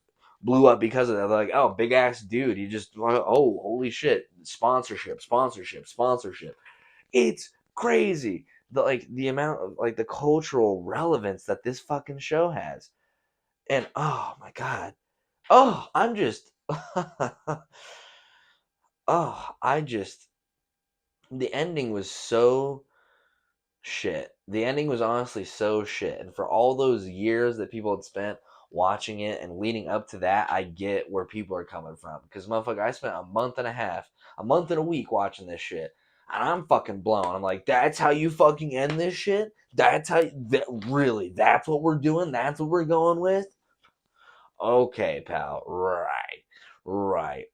blew up because of that. Like, oh, big ass dude, he just, oh, holy shit, sponsorship. It's crazy. The amount of like the cultural relevance that this fucking show has, and oh my god, oh, I'm just. Oh, the ending was so shit. The ending was honestly so shit. And for all those years that people had spent watching it and leading up to that, I get where people are coming from. Because, motherfucker, I spent a month and a week watching this shit. And I'm fucking blown. I'm like, that's how you fucking end this shit? That's how, really, that's what we're doing? That's what we're going with? Okay, pal. Right.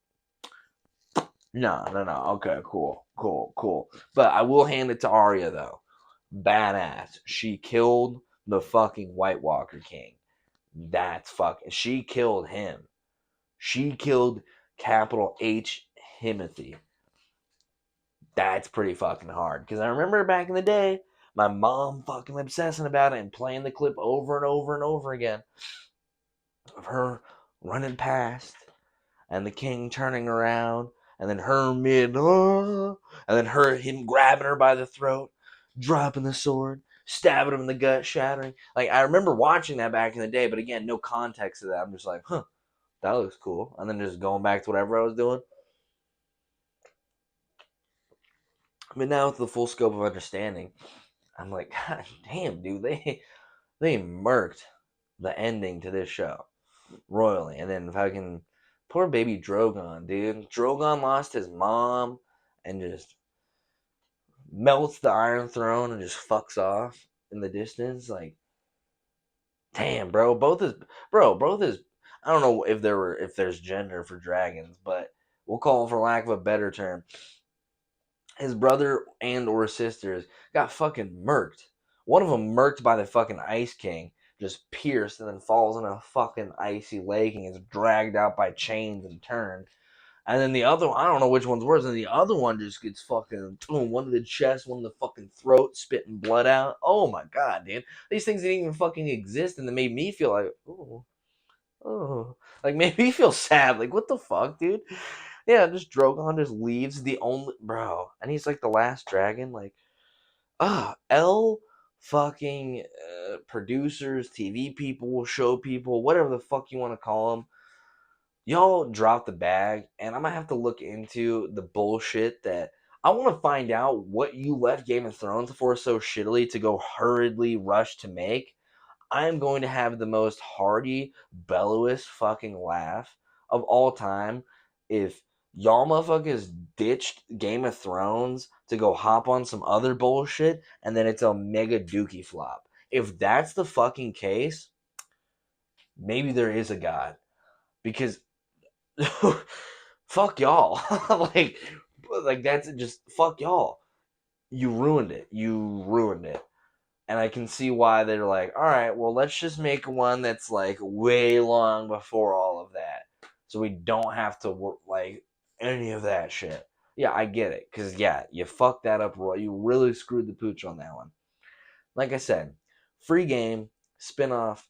No. Okay, cool. But I will hand it to Arya though. Badass. She killed the fucking White Walker King. That's fucking. She killed him. She killed capital H Himothy. That's pretty fucking hard. Because I remember back in the day, my mom fucking obsessing about it and playing the clip over and over and over again of her running past and the king turning around, and then her and then him grabbing her by the throat, dropping the sword, stabbing him in the gut, shattering. Like, I remember watching that back in the day, but again, no context to that. I'm just like, huh, that looks cool. And then just going back to whatever I was doing. I mean, now with the full scope of understanding, I'm like, god damn, dude, they murked the ending to this show royally. And then fucking poor baby Drogon, dude. Drogon lost his mom and just melts the Iron Throne and just fucks off in the distance. Like, damn, bro. Both is. I don't know if there's gender for dragons, but we'll call it, for lack of a better term, his brother and or sisters got fucking murked. One of them murked by the fucking Ice King, just pierced, and then falls in a fucking icy lake and is dragged out by chains and turned. And then the other one, I don't know which one's worse, and the other one just gets fucking, boom, one to the chest, one to the fucking throat, spitting blood out. Oh my god, dude. These things didn't even fucking exist, and they made me feel like, ooh, Oh, like made me feel sad. Like what the fuck, dude? Yeah, just Drogon just leaves the only bro, and he's like the last dragon. Like, L fucking producers, TV people, show people, whatever the fuck you want to call them. Y'all dropped the bag, and I'm gonna have to look into the bullshit that I want to find out what you left Game of Thrones for so shittily to go hurriedly rush to make. I'm going to have the most hearty, bellowest fucking laugh of all time if y'all motherfuckers ditched Game of Thrones to go hop on some other bullshit and then it's a mega dookie flop. If that's the fucking case, maybe there is a God. Because fuck y'all. like that's just fuck y'all. You ruined it. You ruined it. And I can see why they're like, all right, well, let's just make one that's like way long before all of that, so we don't have to work like any of that shit. Yeah, I get it, cause yeah, you fucked that up. You really screwed the pooch on that one. Like I said, free game spinoff.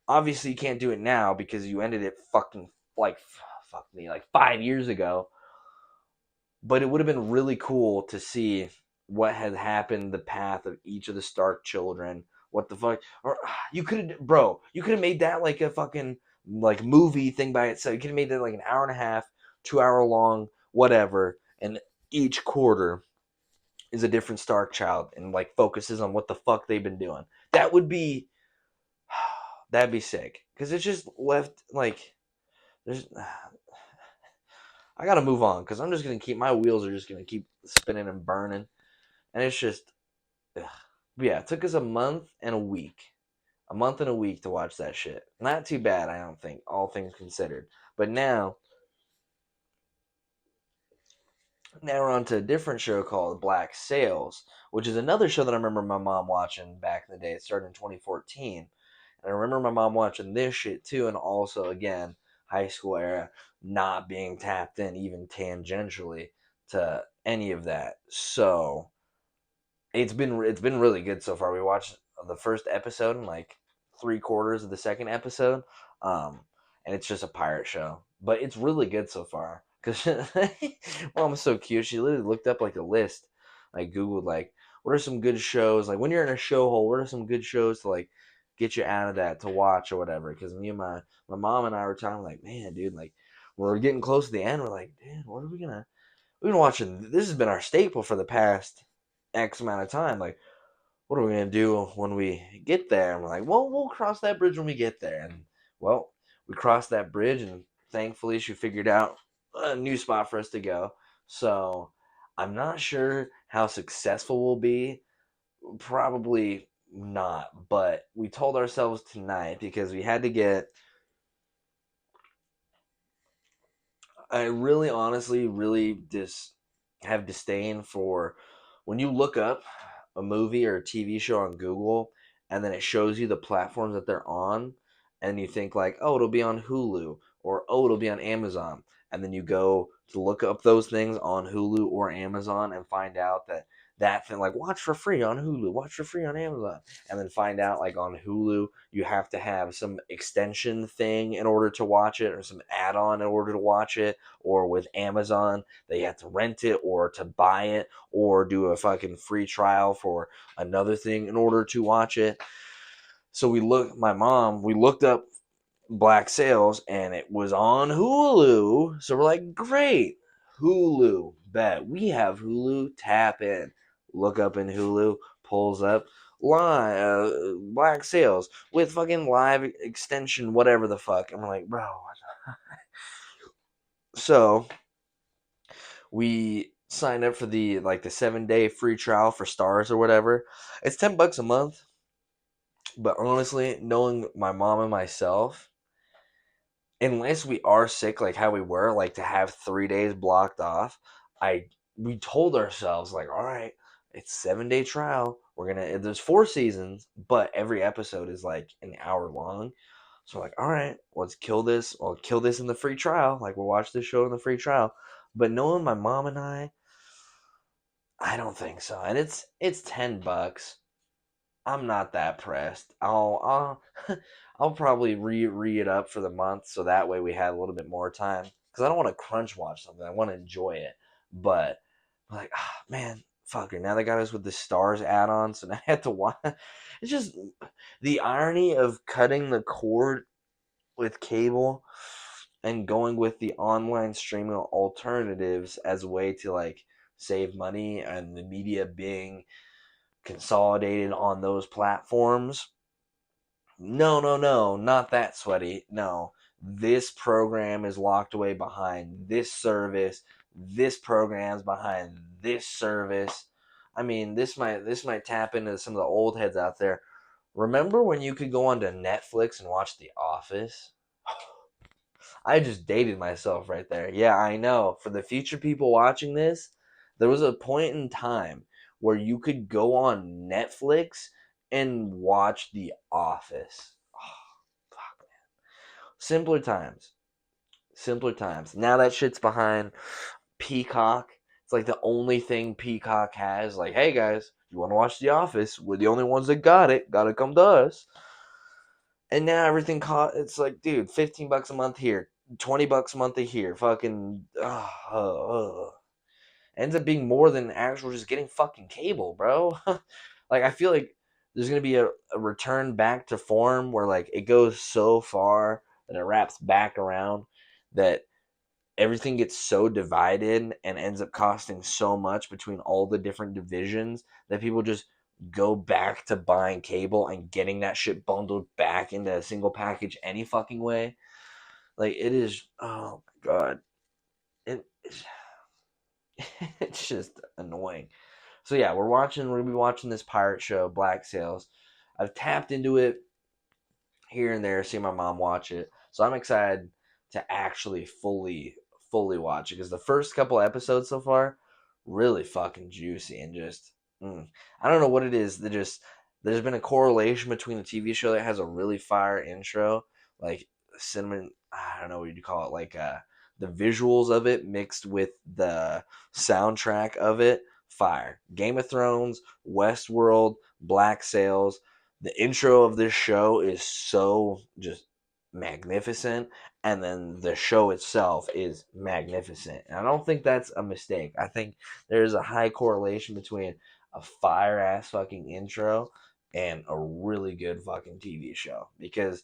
Obviously, you can't do it now because you ended it fucking like fuck me like 5 years ago. But it would have been really cool to see what had happened, the path of each of the Stark children. What the fuck? Or you could have, bro. You could have made that like a fucking like movie thing by itself. You could have made that like an hour and a half, 2 hour long, whatever. And each quarter is a different Stark child and like focuses on what the fuck they've been doing. That would be, that'd be sick. Because it's just left like there's I gotta move on because I'm just gonna keep my wheels are just gonna keep spinning and burning, and it's just, ugh. But yeah, it took us a month and a week to watch that shit. Not too bad, I don't think, all things considered. But now we're on to a different show called Black Sails, which is another show that I remember my mom watching back in the day. It started in 2014, and I remember my mom watching this shit too, and also again high school era, not being tapped in even tangentially to any of that. So it's been really good so far. We watched the first episode and like 3/4 of the second episode, um, and it's just a pirate show, but it's really good so far. Cause Mom was so cute. She literally looked up like a list, like Googled like what are some good shows. Like when you're in a show hole, what are some good shows to like get you out of that to watch or whatever. Because me and my mom and I were talking like, man, dude, like we're getting close to the end. We're like, dude, what are we gonna? We've been watching. This has been our staple for the past X amount of time. Like, what are we gonna do when we get there? And we're like, well, we'll cross that bridge when we get there. And well, we crossed that bridge, and thankfully, she figured out a new spot for us to go. So I'm not sure how successful we'll be. Probably not, but we told ourselves tonight because we had to get. I really, honestly, really have disdain for when you look up a movie or a TV show on Google and then it shows you the platforms that they're on, and you think like, oh, it'll be on Hulu or oh, it'll be on Amazon, and then you go to look up those things on Hulu or Amazon and find out that that thing like watch for free on Hulu, watch for free on Amazon, and then find out like on Hulu you have to have some extension thing in order to watch it or some add-on in order to watch it, or with Amazon they have to rent it or to buy it or do a fucking free trial for another thing in order to watch it. So we looked up Black Sails and it was on Hulu. So we're like, great, Hulu, bet we have Hulu, tap in, look up in Hulu, pulls up Black Sails with fucking live extension, whatever the fuck. And we're like, bro. So we signed up for the 7-day free trial for Stars or whatever. It's $10 a month, but honestly, knowing my mom and myself, unless we are sick like how we were, like to have 3 days blocked off, we told ourselves like, all right, it's 7-day trial. There's 4 seasons, but every episode is like an hour long. So we're like, all right, let's kill this. I'll kill this in the free trial. Like we'll watch this show in the free trial. But knowing my mom and I don't think so. And it's $10. I'm not that pressed. I'll probably re it up for the month so that way we have a little bit more time because I don't want to crunch watch something. I want to enjoy it, but I'm like, man, fucker. Now they got us with the Stars add-on, so now I have to watch. It's just the irony of cutting the cord with cable and going with the online streaming alternatives as a way to like save money and the media being consolidated on those platforms. No, no, no, not that sweaty. No, this program is locked away behind this service. This program's behind this service. I mean, this might tap into some of the old heads out there. Remember when you could go onto Netflix and watch The Office? I just dated myself right there. Yeah, I know. For the future people watching this, there was a point in time where you could go on Netflix and watch The Office. Oh, fuck, man. Simpler times. Simpler times. Now that shit's behind Peacock. It's like the only thing Peacock has. Like, hey guys, you want to watch The Office? We're the only ones that got it. Gotta come to us. And now everything it's like, dude, $15 a month here, $20 a month here, fucking ends up being more than actual just getting fucking cable, bro. Like I feel like there's gonna be a return back to form where like it goes so far that it wraps back around that everything gets so divided and ends up costing so much between all the different divisions that people just go back to buying cable and getting that shit bundled back into a single package any fucking way. Like it is, oh my god, it's, it's just annoying. So yeah, we're gonna be watching this pirate show, Black Sails. I've tapped into it here and there, see my mom watch it. So I'm excited to actually fully watch it because the first couple episodes so far really fucking juicy and just I don't know what it is. There's been a correlation between the TV show that has a really fire intro, like cinnamon. I don't know what you call it, like the visuals of it mixed with the soundtrack of it. Fire. Game of Thrones, Westworld, Black Sails, the intro of this show is so just magnificent, and then the show itself is magnificent. And I don't think that's a mistake. I think there's a high correlation between a fire ass fucking intro and a really good fucking TV show because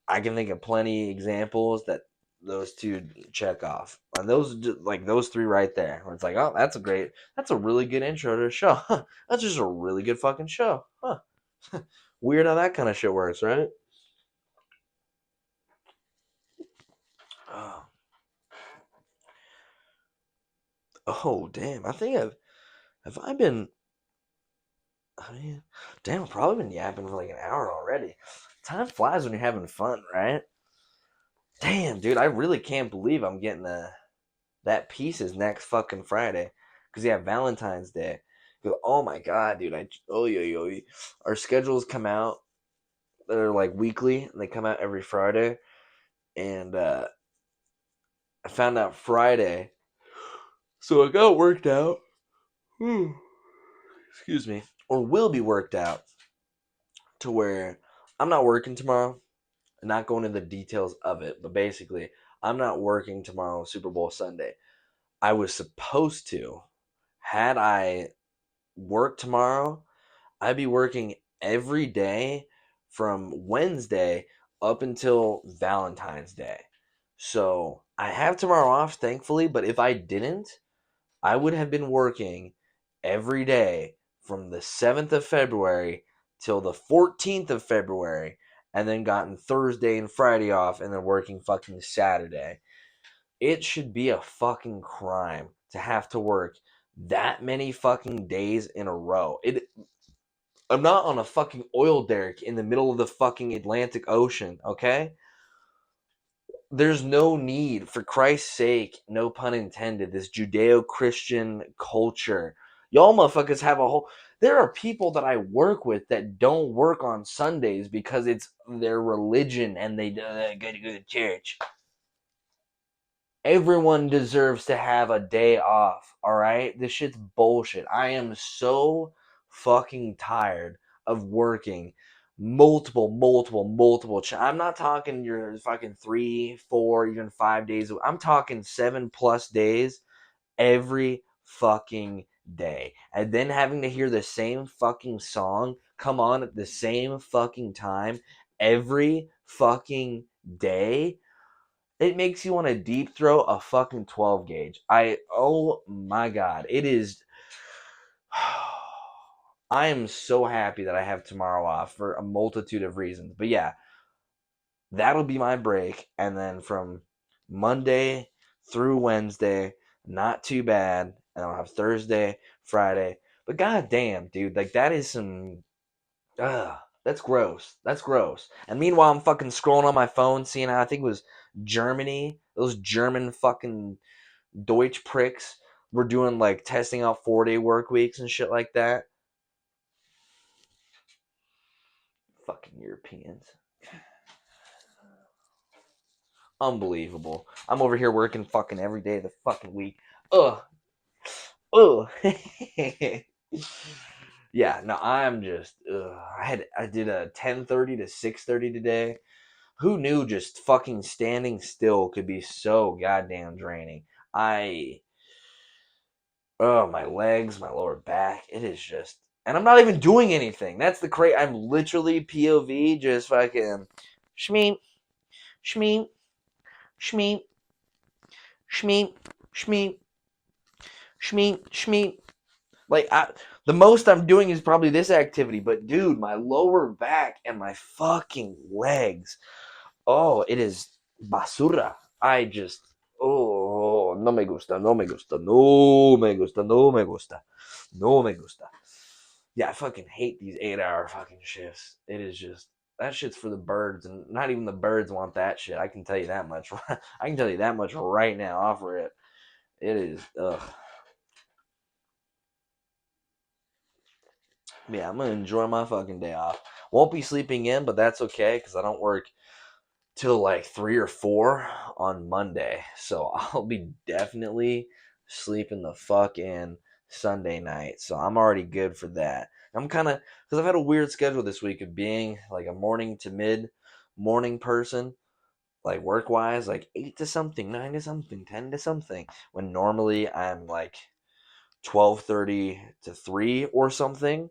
I can think of plenty examples that those two check off. And those three right there, where it's like, oh, that's a really good intro to a show. That's just a really good fucking show. Huh. Weird how that kind of shit works, right? Oh, oh damn. I think have I been I mean, damn, I've probably been yapping for like an hour already. Time flies when you're having fun, right? Damn, dude, I really can't believe I'm getting that pieces next fucking Friday. Cause yeah, Valentine's Day. Oh my god, dude, our schedules come out. They're like weekly, and they come out every Friday. And I found out Friday, so I got worked out. Excuse me, or will be worked out to where I'm not working tomorrow. I'm not going into the details of it, but basically, I'm not working tomorrow, Super Bowl Sunday. I was supposed to. Had I worked tomorrow, I'd be working every day from Wednesday up until Valentine's Day. So I have tomorrow off, thankfully, but if I didn't, I would have been working every day from the 7th of February till the 14th of February and then gotten Thursday and Friday off and then working fucking Saturday. It should be a fucking crime to have to work that many fucking days in a row. I'm not on a fucking oil derrick in the middle of the fucking Atlantic Ocean, okay? There's no need, for Christ's sake, no pun intended, this Judeo-Christian culture. Y'all motherfuckers have a whole... There are people that I work with that don't work on Sundays because it's their religion and they go to church. Everyone deserves to have a day off, alright? This shit's bullshit. I am so fucking tired of working I'm not talking your fucking 3, 4, even 5 days. I'm talking 7+ days every fucking day. And then having to hear the same fucking song come on at the same fucking time every fucking day. It makes you want to deep throat a fucking 12 gauge. Oh my God. It is. I am so happy that I have tomorrow off for a multitude of reasons. But yeah, that'll be my break. And then from Monday through Wednesday, not too bad. And I'll have Thursday, Friday. But goddamn, dude, like that is some. That's gross. That's gross. And meanwhile, I'm fucking scrolling on my phone, seeing how I think it was Germany, those German fucking Deutsch pricks were doing like testing out 4-day work weeks and shit like that. Fucking Europeans. Unbelievable. I'm over here working fucking every day of the fucking week. Ugh. Ugh. Yeah, no, I'm just I did a 10:30 to 6:30 today. Who knew just fucking standing still could be so goddamn draining? My legs, my lower back, it is just, and I'm not even doing anything. That's the crazy. I'm literally POV, just fucking shmeep, shmeep, shmeep, shmeep, shmeep, shmeep, shmeep. Like the most I'm doing is probably this activity, but dude, my lower back and my fucking legs. Oh, it is basura. I just, oh, no me gusta, no me gusta, no me gusta, no me gusta, no me gusta. Yeah, I fucking hate these 8-hour fucking shifts. It is just, that shit's for the birds, and not even the birds want that shit. I can tell you that much. I can tell you that much right now. Offer it. It is, ugh. Yeah, I'm gonna enjoy my fucking day off. Won't be sleeping in, but that's okay because I don't work till like 3 or 4 on Monday. So I'll be definitely sleeping the fuck in Sunday night. So I'm already good for that. I'm kind of, because I've had a weird schedule this week of being like a morning to mid morning person, like work wise, like 8 to something, 9 to something, 10 to something, when normally I'm like 12:30 to 3 or something.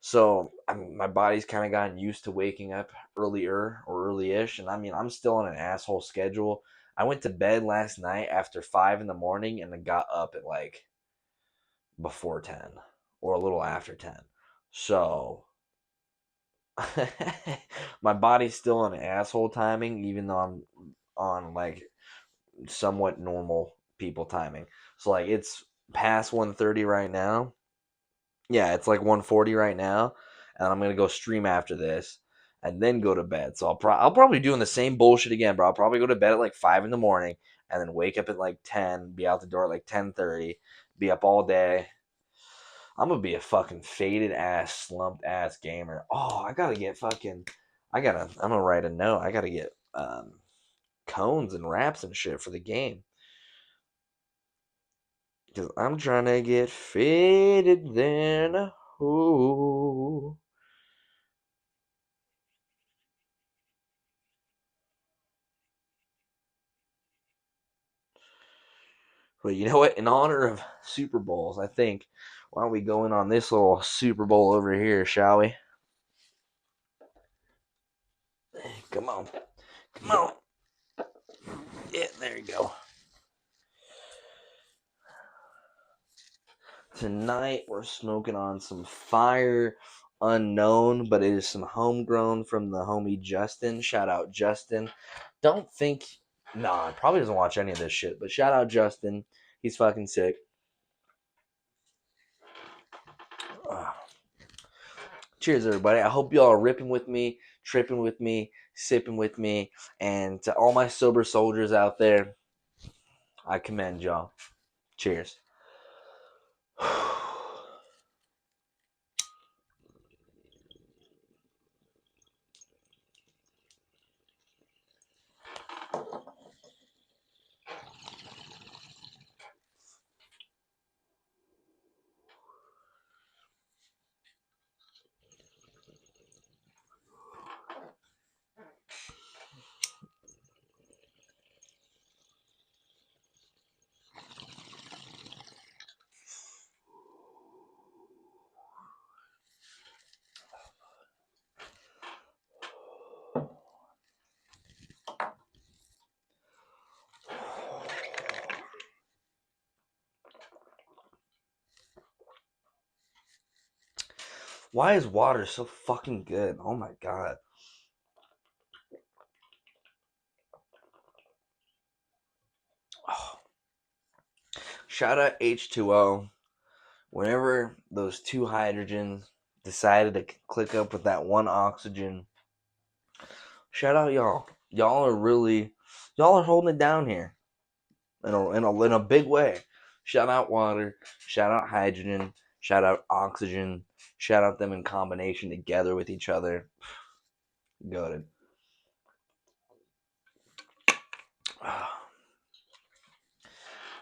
So my body's kind of gotten used to waking up earlier or early-ish, and I mean I'm still on an asshole schedule. I went to bed last night after 5 in the morning, and then got up at like before 10 or a little after 10. So my body's still on asshole timing, even though I'm on like somewhat normal people timing. So like it's past 1:30 right now. Yeah, it's like 1:40 right now, and I'm gonna go stream after this, and then go to bed. So I'll probably be doing the same bullshit again, bro. I'll probably go to bed at like 5 in the morning, and then wake up at like 10, be out the door at like 10:30, be up all day. I'm gonna be a fucking faded ass, slumped ass gamer. Oh, I gotta get fucking, I'm gonna write a note. I gotta get cones and wraps and shit for the game. Because I'm trying to get faded then. Ooh. But you know what? In honor of Super Bowls, I think, why don't we go in on this little Super Bowl over here, shall we? Come on. Come on. Yeah, there you go. Tonight, we're smoking on some fire unknown, but it is some homegrown from the homie Justin. Shout out, Justin. Don't think, nah, he probably doesn't watch any of this shit, but shout out, Justin. He's fucking sick. Cheers, everybody. I hope y'all are ripping with me, tripping with me, sipping with me. And to all my sober soldiers out there, I commend y'all. Cheers. Why is water so fucking good? Oh my god. Oh. Shout out H2O. Whenever those two hydrogens decided to click up with that one oxygen, shout out y'all. Y'all are holding it down here in a big way. Shout out water, shout out hydrogen, shout out oxygen, shout out them in combination together with each other. Goated.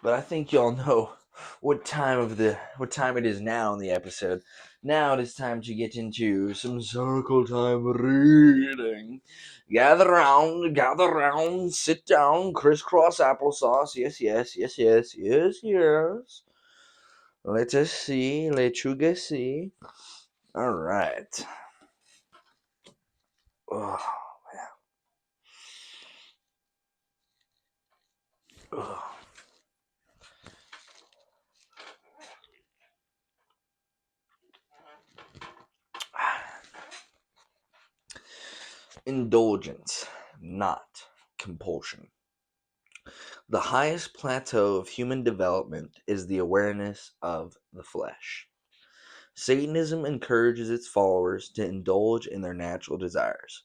But I think y'all know what time it is now in the episode. Now it is time to get into some circle time reading. Gather round, sit down, crisscross applesauce. Yes. Let us see, let you guys see. All right. Oh man. Ugh. Indulgence, not compulsion. The highest plateau of human development is the awareness of the flesh. Satanism encourages its followers to indulge in their natural desires.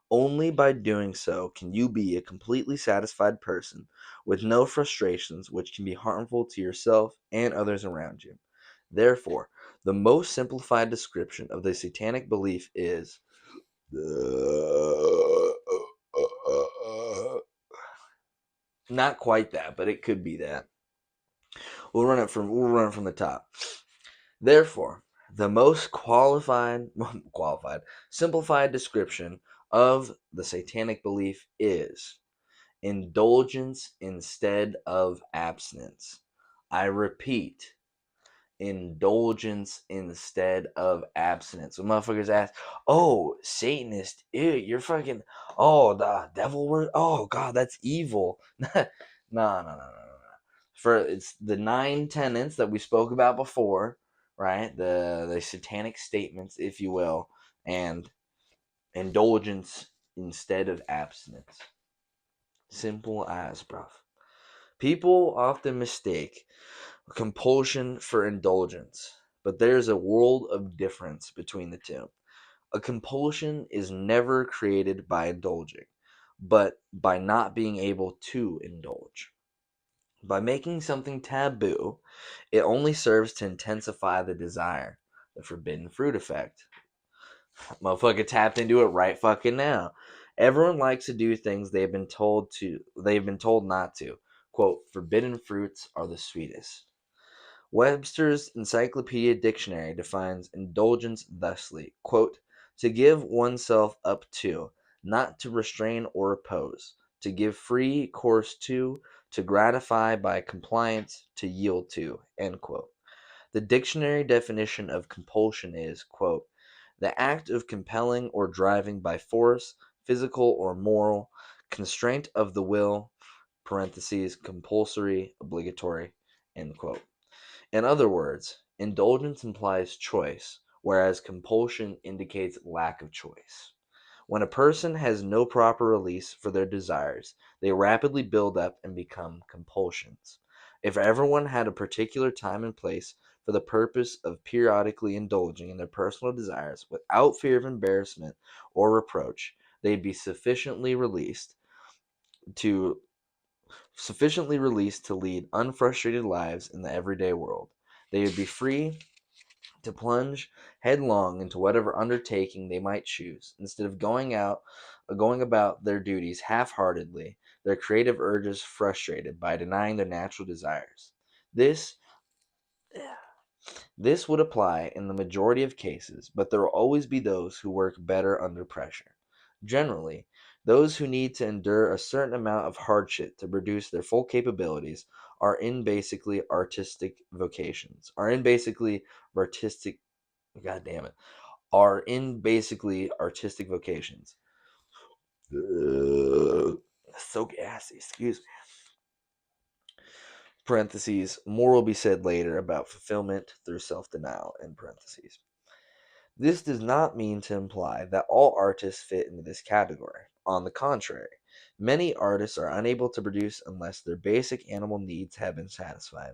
Only by doing so can you be a completely satisfied person with no frustrations which can be harmful to yourself and others around you. Therefore, the most simplified description of the satanic belief is not quite that, but it could be that. We'll run it from the top. Therefore, the most simplified description of the satanic belief is indulgence instead of abstinence. I repeat, indulgence instead of abstinence. So motherfuckers ask, "Oh, Satanist, ew, you're fucking, oh, the devil word, oh god, that's evil." No. For it's the 9 tenets that we spoke about before, right? The satanic statements, if you will, and indulgence instead of abstinence. Simple as, bruv. People often mistake compulsion for indulgence, but there's a world of difference between the two. A compulsion is never created by indulging, but by not being able to indulge. By making something taboo, it only serves to intensify the desire, the forbidden fruit effect. Motherfucker tapped into it right fucking now. Everyone likes to do things they've been told not to. Quote, forbidden fruits are the sweetest. Webster's Encyclopedia Dictionary defines indulgence thusly, quote, to give oneself up to, not to restrain or oppose, to give free course to gratify by compliance, to yield to, end quote. The dictionary definition of compulsion is, quote, the act of compelling or driving by force, physical or moral, constraint of the will, parentheses, compulsory, obligatory, end quote. In other words, indulgence implies choice, whereas compulsion indicates lack of choice. When a person has no proper release for their desires, they rapidly build up and become compulsions. If everyone had a particular time and place for the purpose of periodically indulging in their personal desires without fear of embarrassment or reproach, they'd be to sufficiently released to lead unfrustrated lives in the everyday world. They would be free to plunge headlong into whatever undertaking they might choose, instead of going about their duties half-heartedly, their creative urges frustrated by denying their natural desires. This this would apply in the majority of cases, but there will always be those who work better under pressure. Generally, those who need to endure a certain amount of hardship to produce their full capabilities are in basically artistic vocations. God damn it. Are in basically artistic vocations. So gassy, excuse me. Parentheses, more will be said later about fulfillment through self-denial, in parentheses. This does not mean to imply that all artists fit into this category. On the contrary, many artists are unable to produce unless their basic animal needs have been satisfied.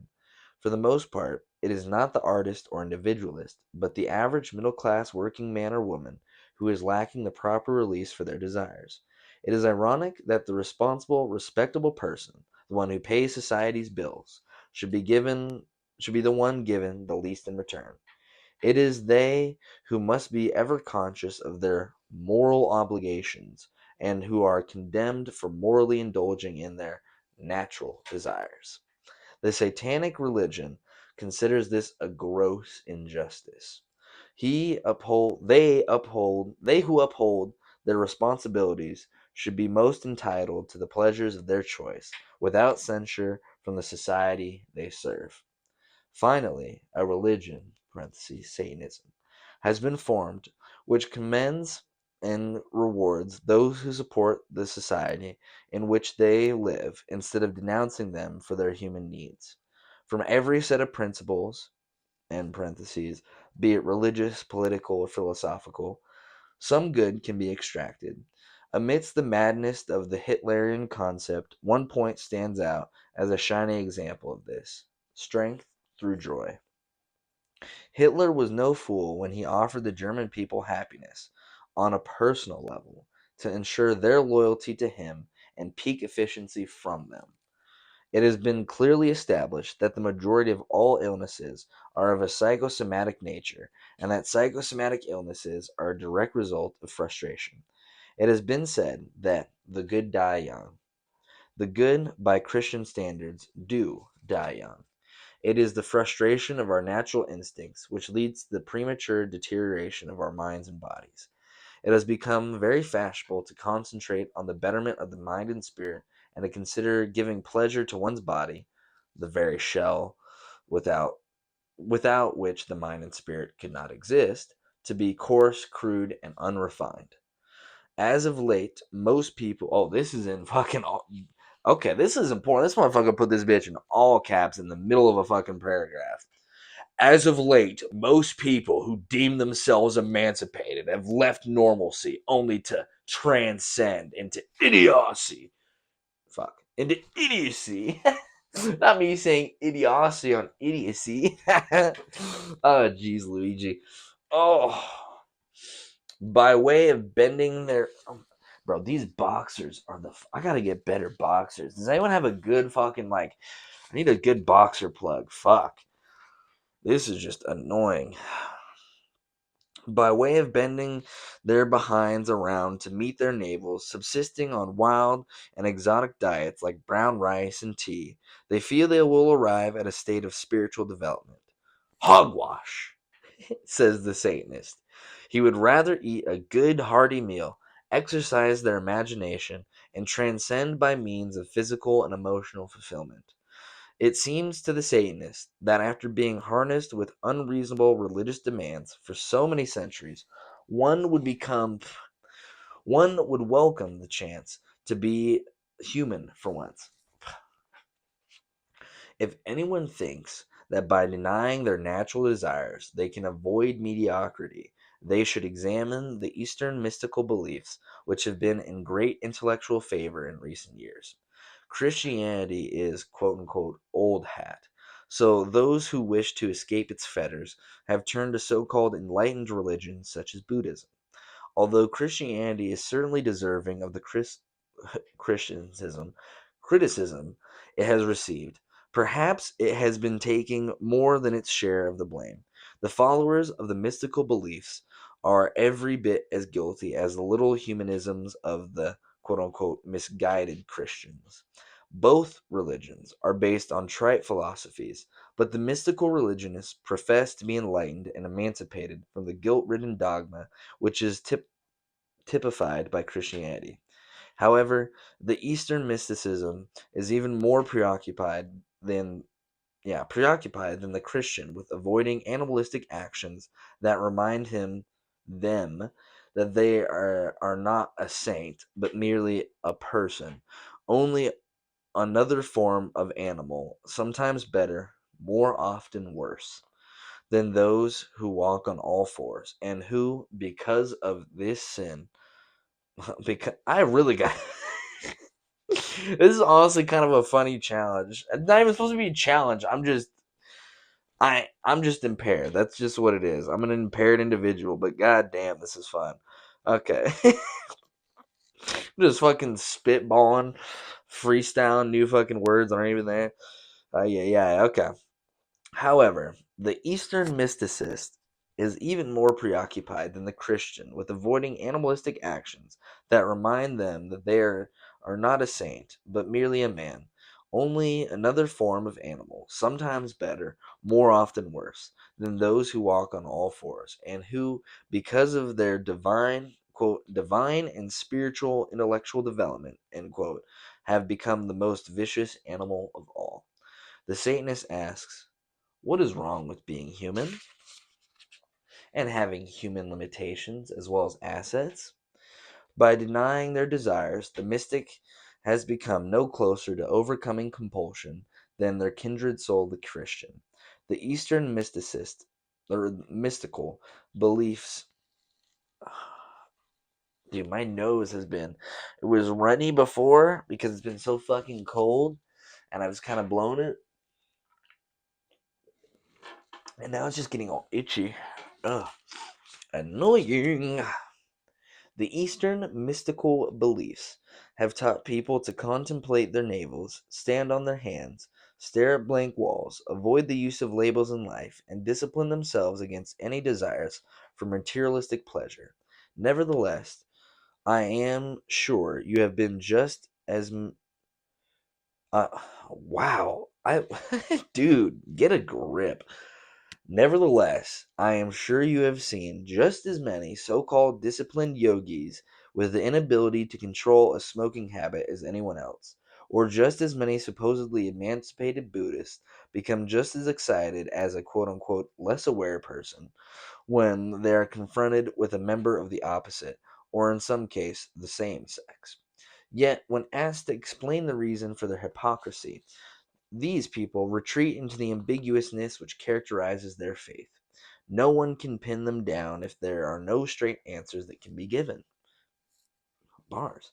For the most part, it is not the artist or individualist, but the average middle class working man or woman who is lacking the proper release for their desires. It is ironic that the responsible, respectable person, the one who pays society's bills, should be the one given the least in return. It is they who must be ever conscious of their moral obligations and who are condemned for morally indulging in their natural desires. The satanic religion considers this a gross injustice. They who uphold their responsibilities should be most entitled to the pleasures of their choice, without censure from the society they serve. Finally, a religion (Satanism) has been formed which commends and rewards those who support the society in which they live instead of denouncing them for their human needs. From every set of principles (be it religious, political, or philosophical) some good can be extracted. Amidst the madness of the Hitlerian concept, one point stands out as a shining example of this: strength through joy. Hitler was no fool when he offered the German people happiness on a personal level to ensure their loyalty to him and peak efficiency from them. It has been clearly established that the majority of all illnesses are of a psychosomatic nature, and that psychosomatic illnesses are a direct result of frustration. It has been said that the good die young. The good, by Christian standards, do die young. It is the frustration of our natural instincts which leads to the premature deterioration of our minds and bodies. It has become very fashionable to concentrate on the betterment of the mind and spirit, and to consider giving pleasure to one's body, the very shell without which the mind and spirit could not exist, to be coarse, crude, and unrefined. As of late, most people. Oh, this is in fucking. Okay, this is important. This motherfucker put this bitch in all caps in the middle of a fucking paragraph. As of late, most people who deem themselves emancipated have left normalcy only to transcend into idiocy. Fuck. Into idiocy. Not me saying idiocy on idiocy. Oh, jeez, Luigi. Oh. By way of bending their. Bro, these boxers are the. I gotta get better boxers. Does anyone have a good fucking, like. I need a good boxer plug. Fuck. This is just annoying. By way of bending their behinds around to meet their navels, subsisting on wild and exotic diets like brown rice and tea, they feel they will arrive at a state of spiritual development. Hogwash, says the Satanist. He would rather eat a good hearty meal, exercise their imagination, and transcend by means of physical and emotional fulfillment. It seems to the Satanist that after being harnessed with unreasonable religious demands for so many centuries, one would become one would welcome the chance to be human for once. If anyone thinks that by denying their natural desires they can avoid mediocrity, they should examine the Eastern mystical beliefs which have been in great intellectual favor in recent years. Christianity is quote unquote old hat, so those who wish to escape its fetters have turned to so called enlightened religions such as Buddhism. Although Christianity is certainly deserving of the Christianism criticism it has received, perhaps it has been taking more than its share of the blame. The followers of the mystical beliefs are every bit as guilty as the little humanisms of the quote unquote misguided Christians. Both religions are based on trite philosophies, but the mystical religionists profess to be enlightened and emancipated from the guilt ridden dogma which is typified by Christianity. However, the Eastern mysticism is even more preoccupied than the Christian with avoiding animalistic actions that remind them that they are not a saint, but merely a person, only another form of animal, sometimes better, more often worse. than those who walk on all fours, and who, because of this sin, because I really got. This is honestly kind of a funny challenge. It's not even supposed to be a challenge. I'm just impaired. That's just what it is. I'm an impaired individual, but god damn, this is fun. Okay. Just fucking spitballing, freestyling new fucking words aren't even there. Yeah, okay. However, the Eastern mysticist is even more preoccupied than the Christian with avoiding animalistic actions that remind them that are not a saint, but merely a man, only another form of animal, sometimes better, more often worse, than those who walk on all fours, and who, because of their divine and spiritual intellectual development, end quote, have become the most vicious animal of all. The Satanist asks, what is wrong with being human and having human limitations as well as assets? By denying their desires, the mystic has become no closer to overcoming compulsion than their kindred soul, the Christian. The Eastern mysticist, or mystical beliefs. Dude, my nose has been. It was runny before because it's been so fucking cold, and I was kind of blown it, and now it's just getting all itchy. Ugh, annoying. The Eastern mystical beliefs have taught people to contemplate their navels, stand on their hands, stare at blank walls, avoid the use of labels in life, and discipline themselves against any desires for materialistic pleasure. Nevertheless, I am sure you have been just as uh, wow. I dude, get a grip. Nevertheless, I am sure you have seen just as many so called disciplined yogis with the inability to control a smoking habit as anyone else, or just as many supposedly emancipated Buddhists become just as excited as a quote unquote less aware person when they are confronted with a member of the opposite, or in some case, the same sex. Yet, when asked to explain the reason for their hypocrisy, these people retreat into the ambiguousness which characterizes their faith. No one can pin them down if there are no straight answers that can be given. Bars.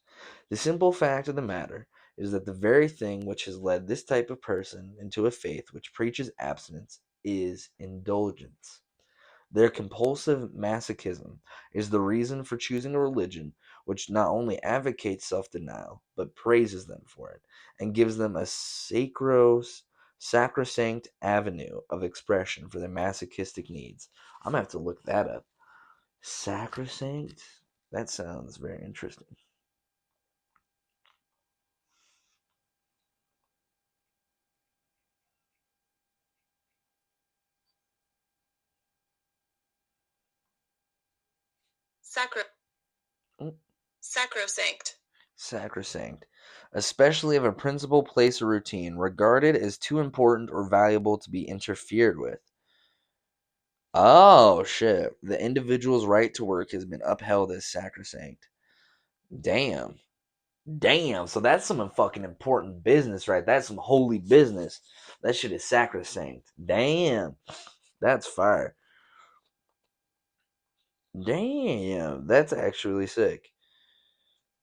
The simple fact of the matter is that the very thing which has led this type of person into a faith which preaches abstinence is indulgence. Their compulsive masochism is the reason for choosing a religion which not only advocates self denial, but praises them for it, and gives them a sacrosanct avenue of expression for their masochistic needs. I'm going to have to look that up. Sacrosanct? That sounds very interesting. Sacro. Sacrosanct. Sacrosanct. Especially of a principle, place, or routine regarded as too important or valuable to be interfered with. Oh, shit. The individual's right to work has been upheld as sacrosanct. Damn. Damn. So that's some fucking important business, right? That's some holy business. That shit is sacrosanct. Damn. That's fire. Damn. That's actually sick.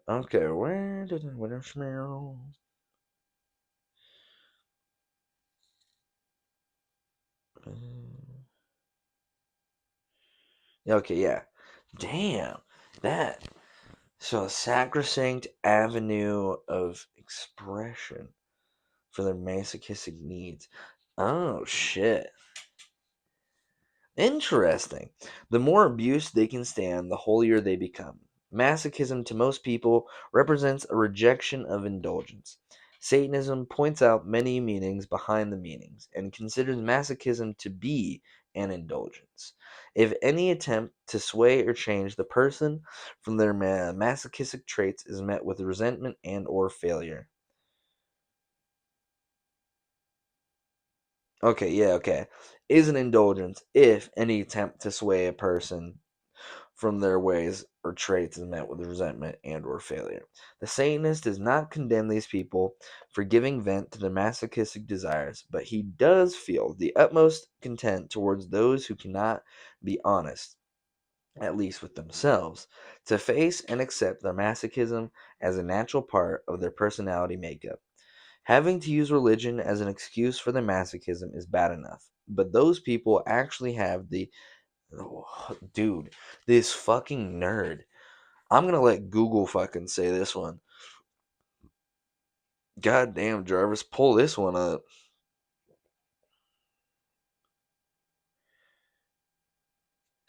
Okay, where did the winter smell? Okay, yeah. Damn. That. So, a sacrosanct avenue of expression for their masochistic needs. Oh, shit. Interesting. The more abuse they can stand, the holier they become. Masochism to most people represents a rejection of indulgence. Satanism points out many meanings behind the meanings and considers masochism to be an indulgence. If any attempt to sway or change the person from their masochistic traits is met with resentment and or failure. Okay, yeah, okay. Is an indulgence if any attempt to sway a person from their ways or traits is met with resentment and or failure. The Satanist does not condemn these people for giving vent to their masochistic desires, but he does feel the utmost contempt towards those who cannot be honest, at least with themselves, to face and accept their masochism as a natural part of their personality makeup. Having to use religion as an excuse for their masochism is bad enough, but those people actually have the... Oh, dude, this fucking nerd. I'm gonna let Google fucking say this one. God damn, Jarvis, pull this one up.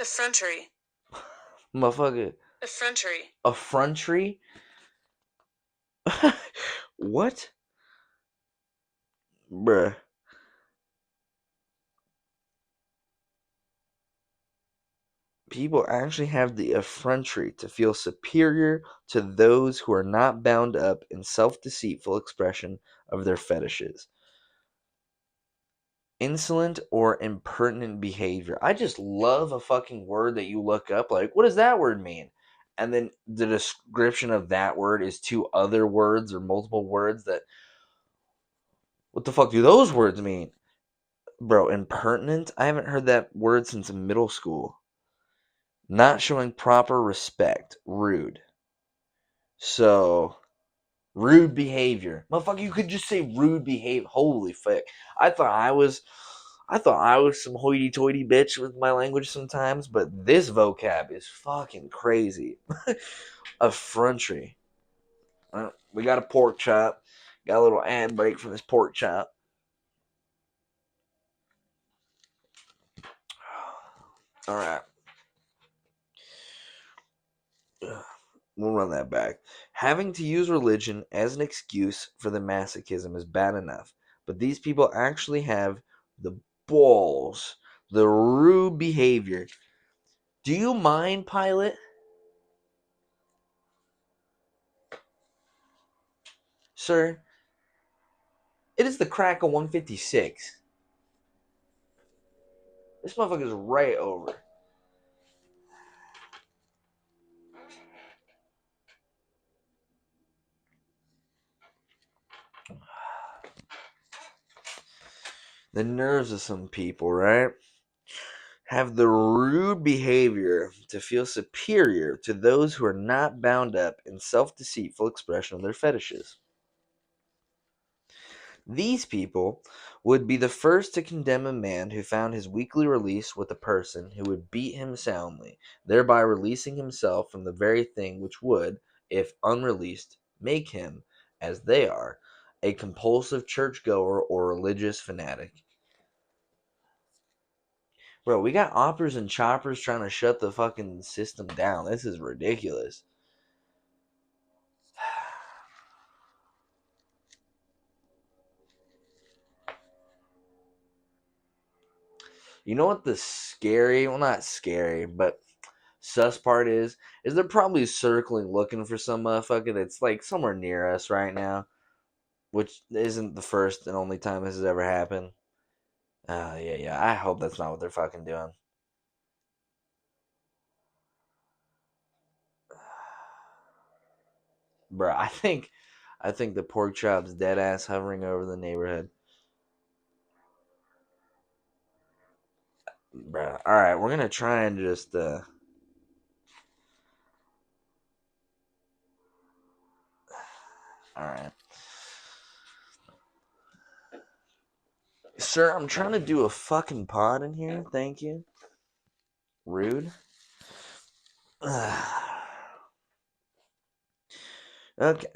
Effrontery. Motherfucker. Effrontery. Effrontery? What? Bruh. People actually have the effrontery to feel superior to those who are not bound up in self-deceitful expression of their fetishes. Insolent or impertinent behavior. I just love a fucking word that you look up, like, what does that word mean? And then the description of that word is two other words or multiple words that, what the fuck do those words mean? Bro, impertinent? I haven't heard that word since middle school. Not showing proper respect. Rude. So, rude behavior. Motherfucker, you could just say rude behavior. Holy fuck. I thought I was some hoity-toity bitch with my language sometimes, but this vocab is fucking crazy. Effrontery. We got a pork chop. Got a little ad break from this pork chop. Alright. We'll run that back. Having to use religion as an excuse for the masochism is bad enough, but these people actually have the balls, the rude behavior. Do you mind, Pilot? Sir, it is the crack of 156. This motherfucker's right over. The nerves of some people, right? Have the rude behavior to feel superior to those who are not bound up in self-deceitful expression of their fetishes. These people would be the first to condemn a man who found his weekly release with a person who would beat him soundly, thereby releasing himself from the very thing which would, if unreleased, make him, as they are, a compulsive churchgoer or religious fanatic. Bro, we got operas and choppers trying to shut the fucking system down. This is ridiculous. You know what the scary, well, not scary, but sus part is they're probably circling looking for some motherfucker that's like somewhere near us right now, which isn't the first and only time this has ever happened. Yeah. I hope that's not what they're fucking doing. Bro, I think the pork chop's dead ass hovering over the neighborhood. Bro, all right, we're gonna try and just all right. Sir, I'm trying to do a fucking pod in here. Thank you. Rude. Okay.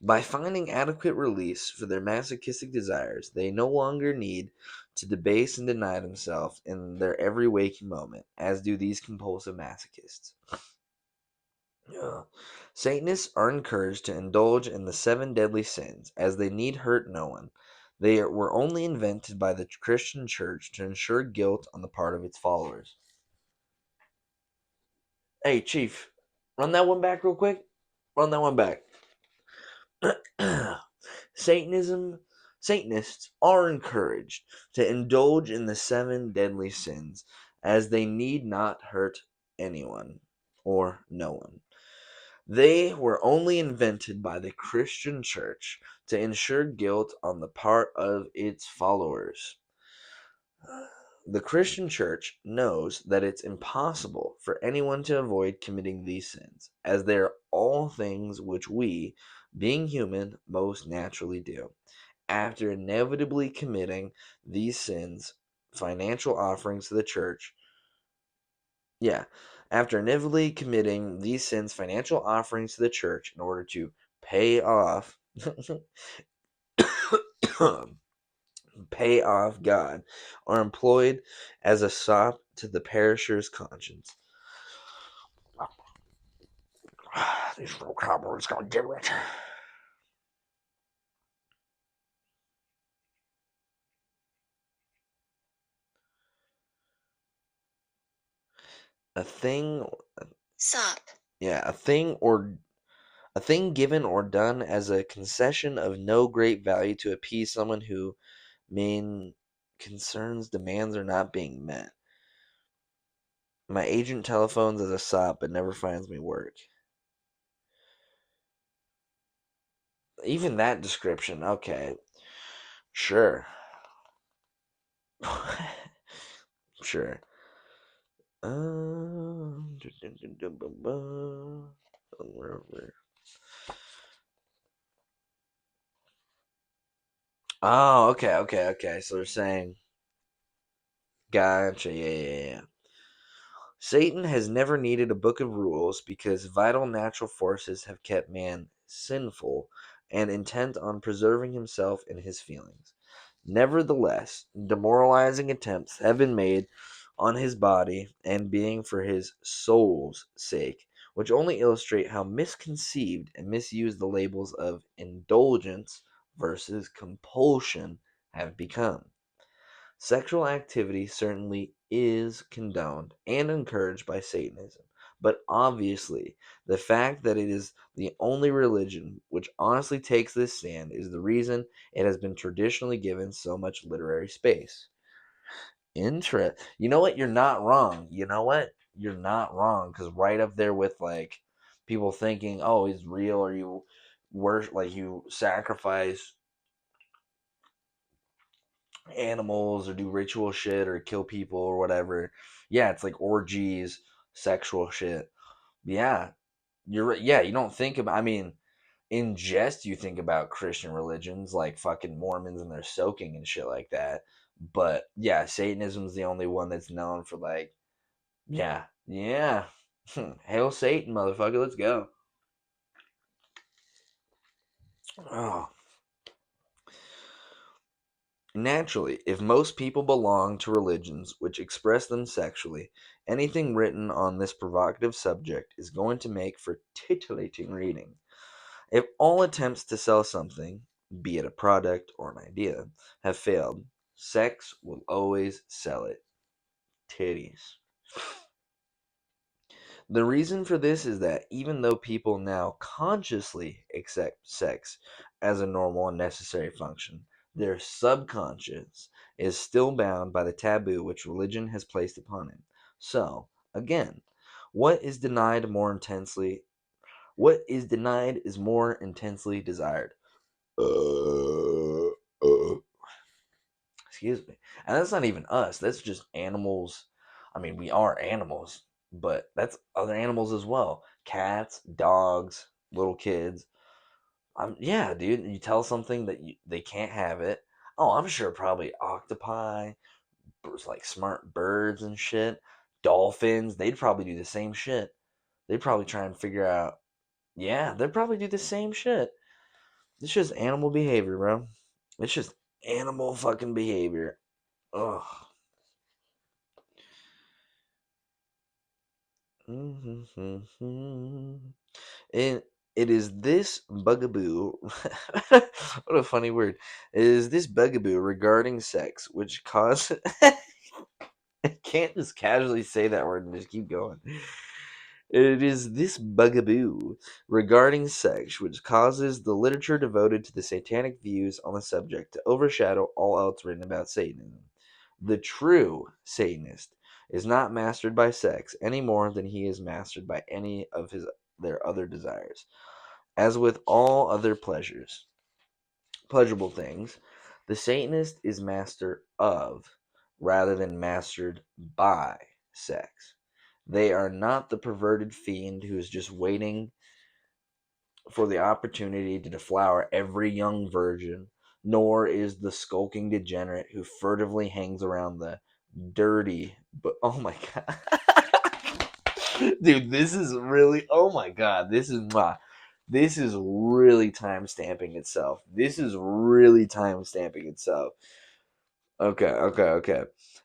By finding adequate release for their masochistic desires, they no longer need to debase and deny themselves in their every waking moment, as do these compulsive masochists. Satanists are encouraged to indulge in the 7 deadly sins, as they need hurt no one. They were only invented by the Christian church to ensure guilt on the part of its followers. Hey, Chief, run that one back real quick. Run that one back. Satanists are encouraged to indulge in the 7 deadly sins, as they need not hurt anyone or no one. They were only invented by the Christian Church to ensure guilt on the part of its followers. The Christian Church knows that it's impossible for anyone to avoid committing these sins, as they are all things which we, being human, most naturally do. After inevitably committing these sins, financial offerings to the church, yeah, after inevitably committing these sins, financial offerings to the church in order to pay off pay off God, are employed as a sop to the perisher's conscience. These vocabularies gonna do it. A thing, Sop. yeah, a thing given or done as a concession of no great value to appease someone who main concerns demands are not being met. My agent telephones as a sop but never finds me work. Even that description, okay. Sure. Sure. Oh, okay. So they're saying, gotcha, yeah. Satan has never needed a book of rules because vital natural forces have kept man sinful and intent on preserving himself and his feelings. Nevertheless, demoralizing attempts have been made on his body and being for his soul's sake, which only illustrate how misconceived and misused the labels of indulgence versus compulsion have become. Sexual activity certainly is condoned and encouraged by Satanism, but obviously, the fact that it is the only religion which honestly takes this stand is the reason it has been traditionally given so much literary space. You know what? You're not wrong. You know what? You're not wrong, because right up there with like people thinking, "Oh, he's real," or you worship, like you sacrifice animals or do ritual shit or kill people or whatever. Yeah, it's like orgies, sexual shit. Yeah, you're right. Yeah, you don't think about. I mean, in jest, you think about Christian religions like fucking Mormons and their soaking and shit like that. But yeah, Satanism's the only one that's known for like, yeah. Hail Satan, motherfucker, let's go. Oh. Naturally, if most people belong to religions which express them sexually, anything written on this provocative subject is going to make for titillating reading. If all attempts to sell something, be it a product or an idea, have failed, sex will always sell it. Titties. The reason for this is that even though people now consciously accept sex as a normal and necessary function, their subconscious is still bound by the taboo which religion has placed upon it. So, again, what is denied more intensely what is denied is more intensely desired. Uh, uh, Excuse me. And that's not even us. That's just animals. I mean, we are animals, but that's other animals as well. Cats, dogs, little kids. Yeah, dude. You tell something that they can't have it. Oh, I'm sure probably octopi, like smart birds and shit, dolphins. They'd probably do the same shit. They'd probably try and figure out. Yeah, they'd probably do the same shit. It's just animal behavior, bro. It's just animal fucking behavior. Ugh. And it is this bugaboo. What a funny word. It is this bugaboo regarding sex which causes. I can't just casually say that word and just keep going. It is this bugaboo regarding sex which causes the literature devoted to the satanic views on the subject to overshadow all else written about Satanism. The true Satanist is not mastered by sex any more than he is mastered by any of their other desires. As with all other pleasurable things, the Satanist is master of, rather than mastered by, sex. They are not the perverted fiend who is just waiting for the opportunity to deflower every young virgin, nor is the skulking degenerate who furtively hangs around the dirty, but oh my god. Dude, this is really, oh my god, this is really time stamping itself. This is really time stamping itself. Okay.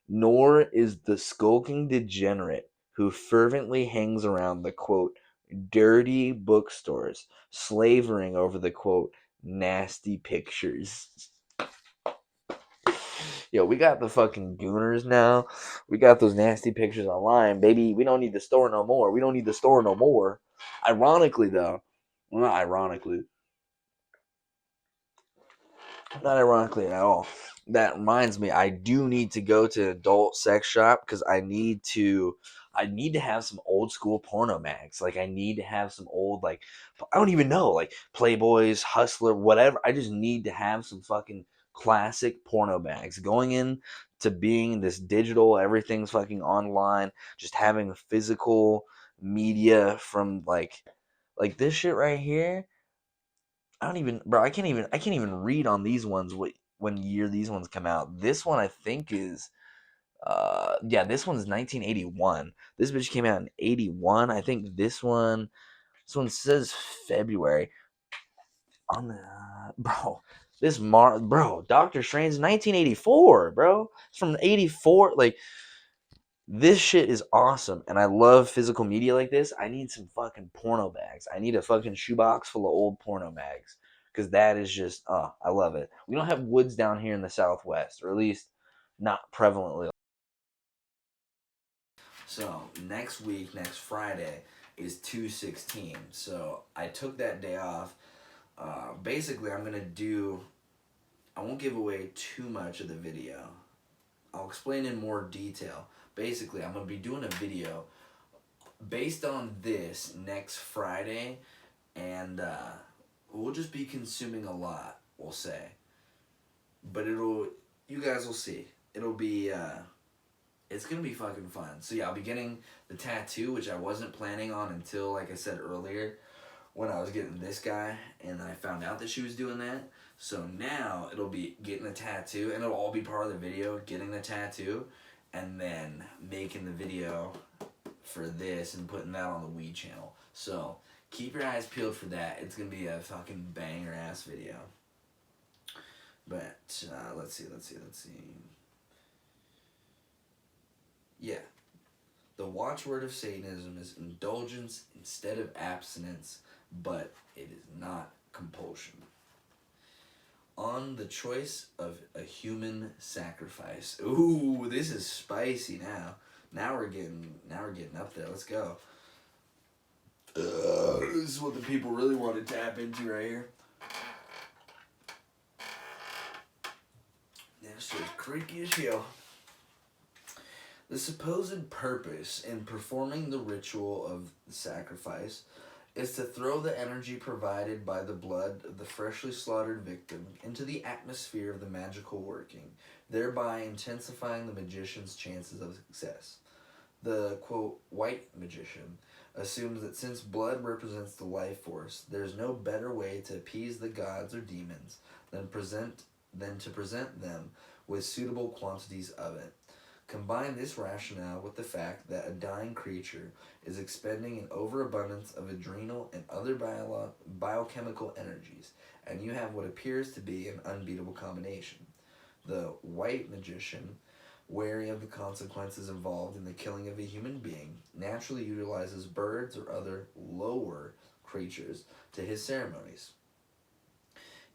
Nor is the skulking degenerate who fervently hangs around the quote dirty bookstores, slavering over the quote nasty pictures. Yo, we got the fucking gooners now. We got those nasty pictures online, baby. We don't need the store no more. We don't need the store no more. Ironically, though, well, not ironically at all. That reminds me, I do need to go to an adult sex shop because I need to have some old school porno mags. Like I need to have some old like I don't even know, like Playboys, Hustler, whatever. I just need to have some fucking classic porno bags. Going in to being this digital, everything's fucking online, just having physical media from like this shit right here. I don't even, bro. I can't even read on these ones when year these ones come out. This one I think is, yeah, this one's 1981. This bitch came out in 81. I think this one says February on the, bro. Bro, Doctor Strange 1984, bro. It's from 84. Like this shit is awesome, and I love physical media like this. I need some fucking porno bags. I need a fucking shoebox full of old porno bags because that is just, oh, I love it. We don't have woods down here in the Southwest, or at least not prevalently. So next week, next Friday, is 2/16. So I took that day off. Basically, I won't give away too much of the video. I'll explain in more detail. Basically, I'm going to be doing a video based on this next Friday, and we'll just be consuming a lot, we'll say. But you guys will see. It'll be, it's going to be fucking fun. So yeah, I'll be getting the tattoo, which I wasn't planning on until, like I said earlier, when I was getting this guy, and I found out that she was doing that. So now it'll be getting the tattoo, and it'll all be part of the video, getting the tattoo, and then making the video for this and putting that on the Weed channel. So keep your eyes peeled for that. It's going to be a fucking banger ass video. But let's see. Yeah. The watchword of Satanism is indulgence instead of abstinence, but it is not compulsion. On the choice of a human sacrifice. Ooh, this is spicy now. Now we're getting up there. Let's go. This is what the people really want to tap into right here. This is creaky as hell. The supposed purpose in performing the ritual of the sacrifice is to throw the energy provided by the blood of the freshly slaughtered victim into the atmosphere of the magical working, thereby intensifying the magician's chances of success. The, quote, white magician assumes that since blood represents the life force, there's no better way to appease the gods or demons than to present them with suitable quantities of it. Combine this rationale with the fact that a dying creature is expending an overabundance of adrenal and other biochemical energies, and you have what appears to be an unbeatable combination. The white magician, wary of the consequences involved in the killing of a human being, naturally utilizes birds or other lower creatures to his ceremonies.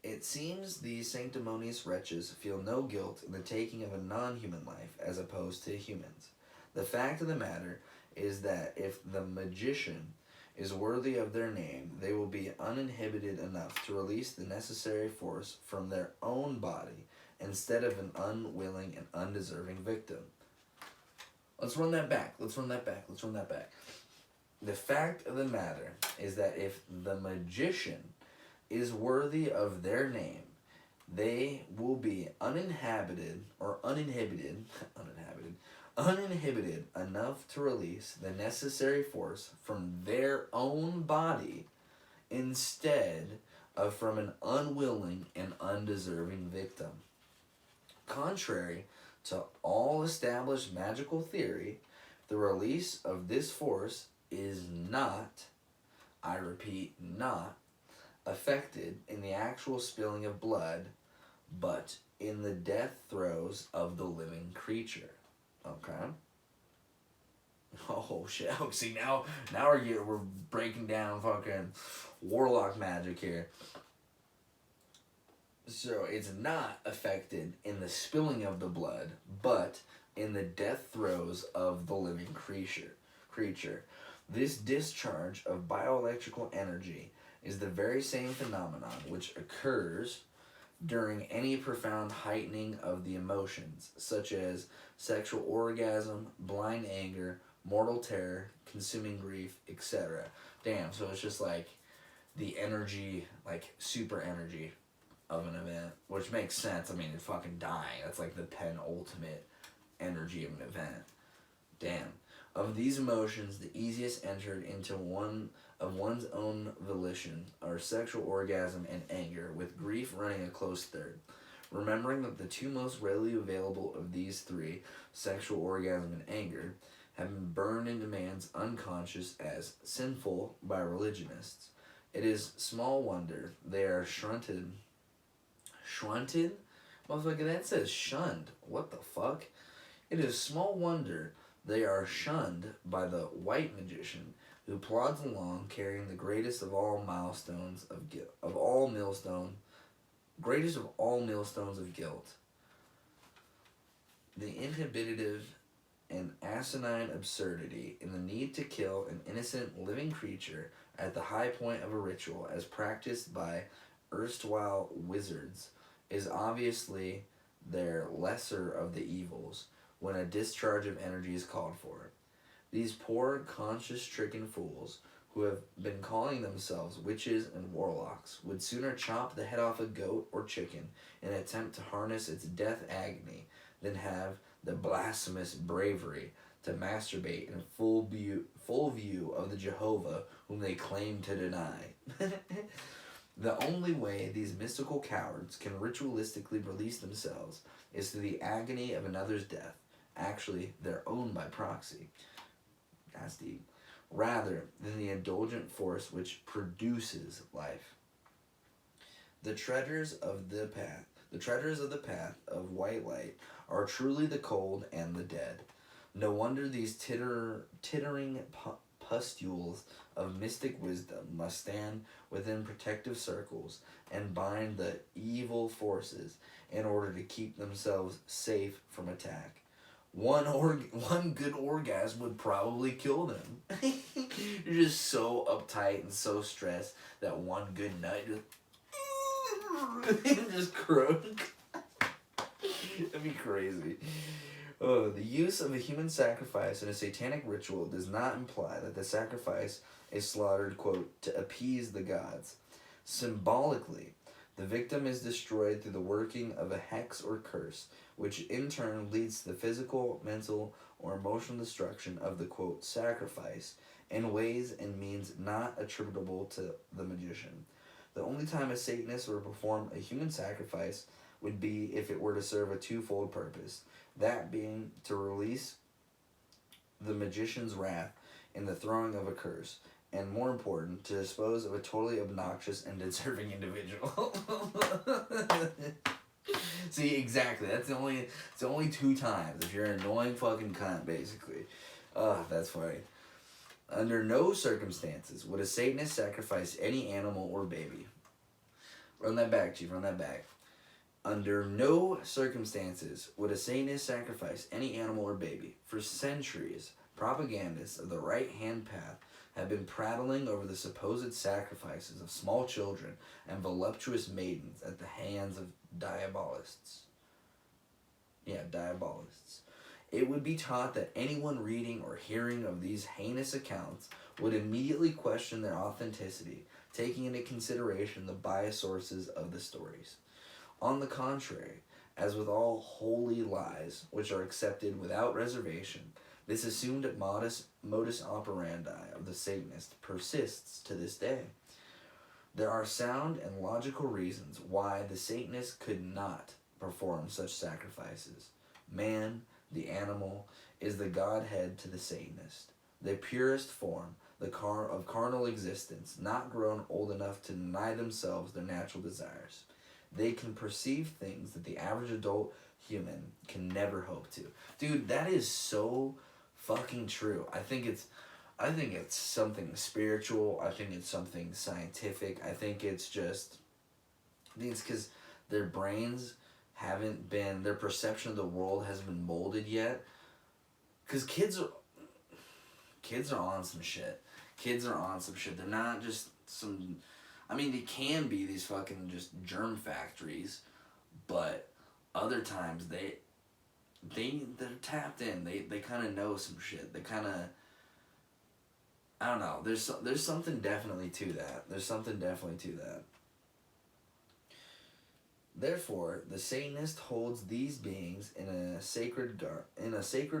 It seems these sanctimonious wretches feel no guilt in the taking of a non-human life as opposed to humans. The fact of the matter is that if the magician is worthy of their name, they will be uninhibited enough to release the necessary force from their own body instead of an unwilling and undeserving victim. Let's run that back. The fact of the matter is that if the magician is worthy of their name, they will be uninhibited enough to release the necessary force from their own body instead of from an unwilling and undeserving victim. Contrary to all established magical theory, the release of this force is not, I repeat, not affected in the actual spilling of blood, but in the death throes of the living creature. Okay? Oh shit! See now we're breaking down fucking warlock magic here. So it's not affected in the spilling of the blood, but in the death throes of the living creature. This discharge of bioelectrical energy is the very same phenomenon which occurs during any profound heightening of the emotions, such as sexual orgasm, blind anger, mortal terror, consuming grief, etc. Damn, so it's just like the energy, like super energy of an event, which makes sense. I mean, it's fucking dying. That's like the penultimate energy of an event. Damn. Of these emotions, the easiest entered into one of one's own volition are sexual orgasm and anger, with grief running a close third. Remembering that the two most readily available of these three, sexual orgasm and anger, have been burned into man's unconscious as sinful by religionists, it is small wonder they are shunted? Motherfucker, that says shunned. What the fuck? It is small wonder they are shunned by the white magician who plods along carrying the greatest of all millstones of guilt. The inhibitive and asinine absurdity in the need to kill an innocent living creature at the high point of a ritual as practiced by erstwhile wizards is obviously their lesser of the evils when a discharge of energy is called for. These poor, conscience-stricken fools who have been calling themselves witches and warlocks would sooner chop the head off a goat or chicken in an attempt to harness its death agony than have the blasphemous bravery to masturbate in full view of the Jehovah whom they claim to deny. The only way these mystical cowards can ritualistically release themselves is through the agony of another's death, actually their own by proxy. That's deep. Rather than the indulgent force which produces life. The treaders of the path of white light are truly the cold and the dead. No wonder these tittering pustules of mystic wisdom must stand within protective circles and bind the evil forces in order to keep themselves safe from attack. One good orgasm would probably kill them. You're just so uptight and so stressed that one good night just croak. That'd be crazy. Oh, the use of a human sacrifice in a satanic ritual does not imply that the sacrifice is slaughtered, quote, to appease the gods. Symbolically, the victim is destroyed through the working of a hex or curse, which in turn leads to the physical, mental, or emotional destruction of the, quote, sacrifice in ways and means not attributable to the magician. The only time a Satanist would perform a human sacrifice would be if it were to serve a twofold purpose, that being to release the magician's wrath in the throwing of a curse, and more important, to dispose of a totally obnoxious and deserving individual. See, exactly. It's only 2 times if you're an annoying fucking cunt, basically. That's funny. Under no circumstances would a Satanist sacrifice any animal or baby. Run that back, Chief. Run that back. Under no circumstances would a Satanist sacrifice any animal or baby. For centuries, propagandists of the right-hand path have been prattling over the supposed sacrifices of small children and voluptuous maidens at the hands of diabolists. Yeah, diabolists. It would be taught that anyone reading or hearing of these heinous accounts would immediately question their authenticity, taking into consideration the biased sources of the stories. On the contrary, as with all holy lies, which are accepted without reservation, this assumed modus operandi of the Satanist persists to this day. There are sound and logical reasons why the Satanist could not perform such sacrifices. Man, the animal, is the Godhead to the Satanist, the purest form of carnal existence, not grown old enough to deny themselves their natural desires. They can perceive things that the average adult human can never hope to. Dude, that is so fucking true. I think it's something spiritual. I think it's something scientific. I think it's because their brains haven't been, their perception of the world hasn't been molded yet. Because kids are on some shit. Kids are on some shit. They're not just some, I mean, they can be these fucking just germ factories, but other times they're tapped in. They kind of know some shit. They kind of, I don't know. There's something definitely to that. Therefore, the Satanist holds these beings in a sacred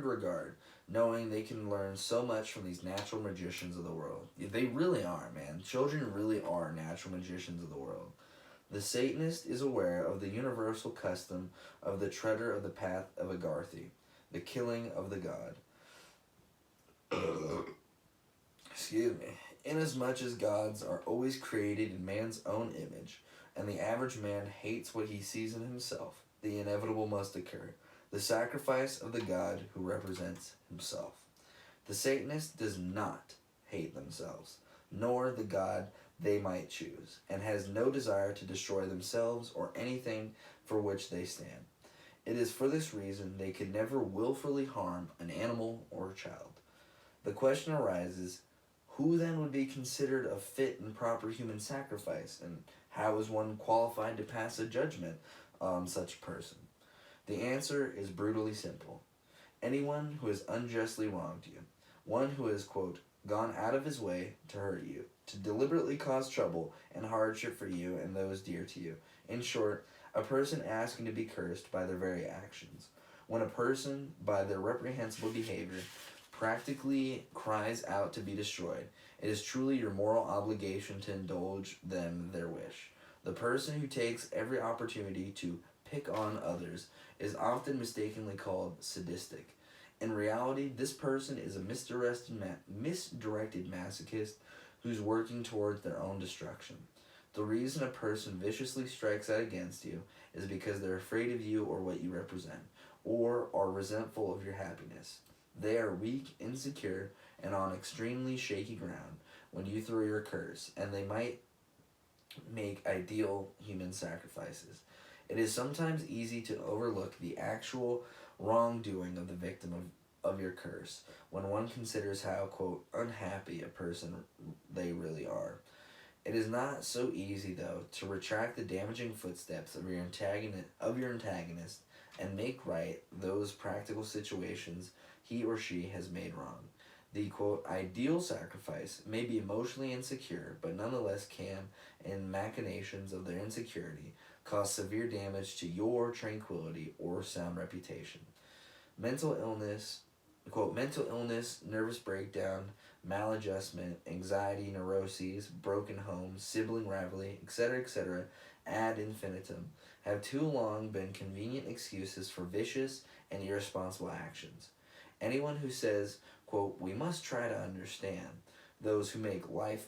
regard, knowing they can learn so much from these natural magicians of the world. They really are, man. Children really are natural magicians of the world. The Satanist is aware of the universal custom of the treader of the path of Agartha, the killing of the god. Excuse me. Inasmuch as gods are always created in man's own image, and the average man hates what he sees in himself, the inevitable must occur, the sacrifice of the god who represents himself. The Satanist does not hate themselves, nor the god they might choose, and has no desire to destroy themselves or anything for which they stand. It is for this reason they could never willfully harm an animal or a child. The question arises, who then would be considered a fit and proper human sacrifice, and how is one qualified to pass a judgment on such a person? The answer is brutally simple. Anyone who has unjustly wronged you, one who has, quote, gone out of his way to hurt you, to deliberately cause trouble and hardship for you and those dear to you. In short, a person asking to be cursed by their very actions. When a person, by their reprehensible behavior, practically cries out to be destroyed, it is truly your moral obligation to indulge them their wish. The person who takes every opportunity to pick on others is often mistakenly called sadistic. In reality, this person is a misdirected masochist who's working towards their own destruction. The reason a person viciously strikes out against you is because they're afraid of you or what you represent, or are resentful of your happiness. They are weak, insecure, and on extremely shaky ground when you throw your curse, and they might make ideal human sacrifices. It is sometimes easy to overlook the actual wrongdoing of the victim of your curse when one considers how, quote, unhappy a person they really are. It is not so easy, though, to retract the damaging footsteps of your antagonist and make right those practical situations he or she has made wrong. The, quote, ideal sacrifice may be emotionally insecure, but nonetheless can, in machinations of their insecurity, cause severe damage to your tranquility or sound reputation. Mental illness, nervous breakdown, maladjustment, anxiety, neuroses, broken homes, sibling rivalry, etc., ad infinitum, have too long been convenient excuses for vicious and irresponsible actions. Anyone who says, quote, we must try to understand those who make life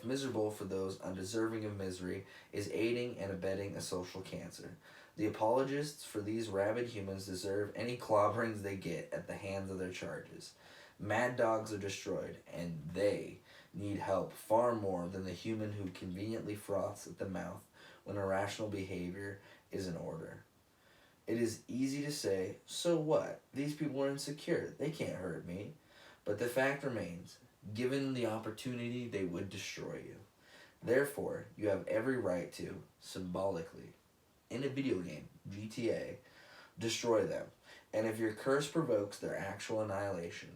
miserable for those undeserving of misery is aiding and abetting a social cancer. The apologists for these rabid humans deserve any clobberings they get at the hands of their charges. Mad dogs are destroyed, and they need help far more than the human who conveniently froths at the mouth when irrational behavior is in order. It is easy to say, so what? These people are insecure. They can't hurt me. But the fact remains, given the opportunity, they would destroy you. Therefore, you have every right to, symbolically, in a video game, GTA, destroy them. And if your curse provokes their actual annihilation,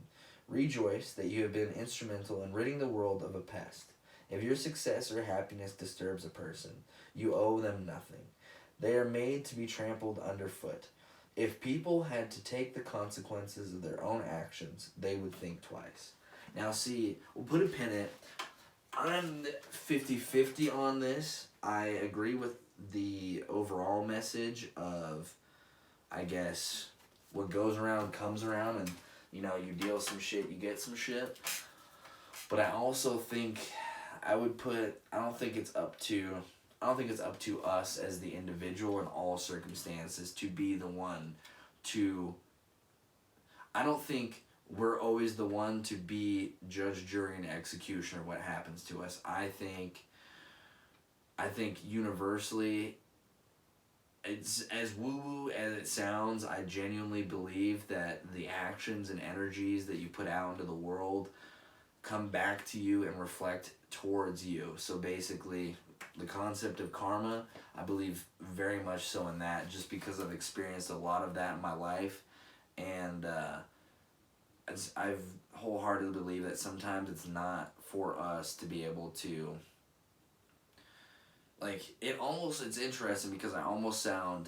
rejoice that you have been instrumental in ridding the world of a pest. If your success or happiness disturbs a person, you owe them nothing. They are made to be trampled underfoot. If people had to take the consequences of their own actions, they would think twice. Now, see, we'll put a pin in it. I'm 50-50 on this. I agree with the overall message of, I guess, what goes around comes around, and, you know, you deal some shit, you get some shit. But I also think I don't think it's up to us as the individual in all circumstances to be the one to, I don't think we're always the one to be judge, jury, and executioner of what happens to us. I think universally, it's as woo-woo as it sounds, I genuinely believe that the actions and energies that you put out into the world come back to you and reflect towards you. So basically, the concept of karma, I believe very much so in that, just because I've experienced a lot of that in my life. And I've wholeheartedly believe that sometimes it's not for us to be able to, like, it's interesting because I almost sound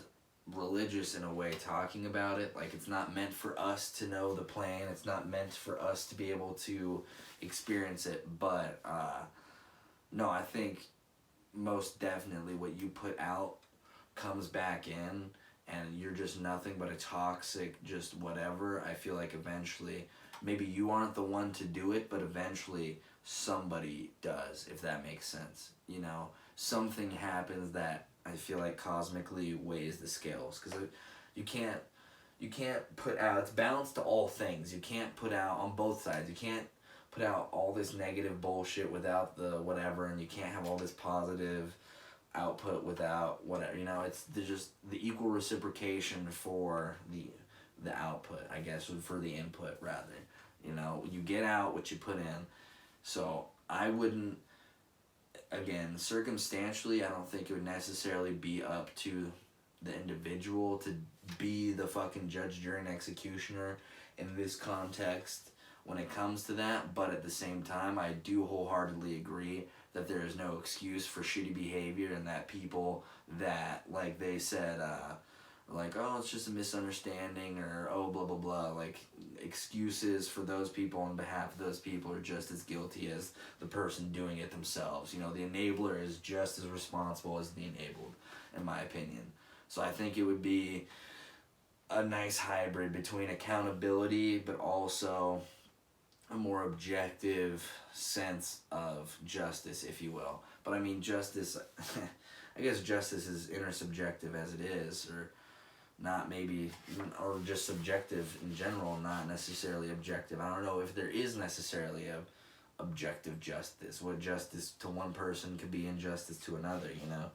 religious in a way talking about it. Like, it's not meant for us to know the plan. It's not meant for us to be able to experience it. But, no, I think most definitely what you put out comes back in, and you're just nothing but a toxic just whatever. I feel like eventually, maybe you aren't the one to do it, but eventually somebody does, if that makes sense. You know, something happens that I feel like cosmically weighs the scales, because you can't put out, it's balanced to all things. You can't put out on both sides. You can't put out all this negative bullshit without the whatever, and you can't have all this positive output without whatever. You know, there's just the equal reciprocation for the output, I guess, for the input rather. You know, you get out what you put in. So I wouldn't, again, circumstantially, I don't think it would necessarily be up to the individual to be the fucking judge, jury, and executioner in this context when it comes to that. But at the same time, I do wholeheartedly agree that there is no excuse for shitty behavior, and that people that, like they said, like, oh, it's just a misunderstanding, or oh, blah, blah, blah, like, excuses for those people on behalf of those people are just as guilty as the person doing it themselves. You know, the enabler is just as responsible as the enabled, in my opinion. So I think it would be a nice hybrid between accountability, but also a more objective sense of justice, if you will. But I mean, justice, I guess justice is intersubjective as it is, or not maybe, or just subjective in general, not necessarily objective. I don't know if there is necessarily a objective justice. What justice to one person could be injustice to another, you know?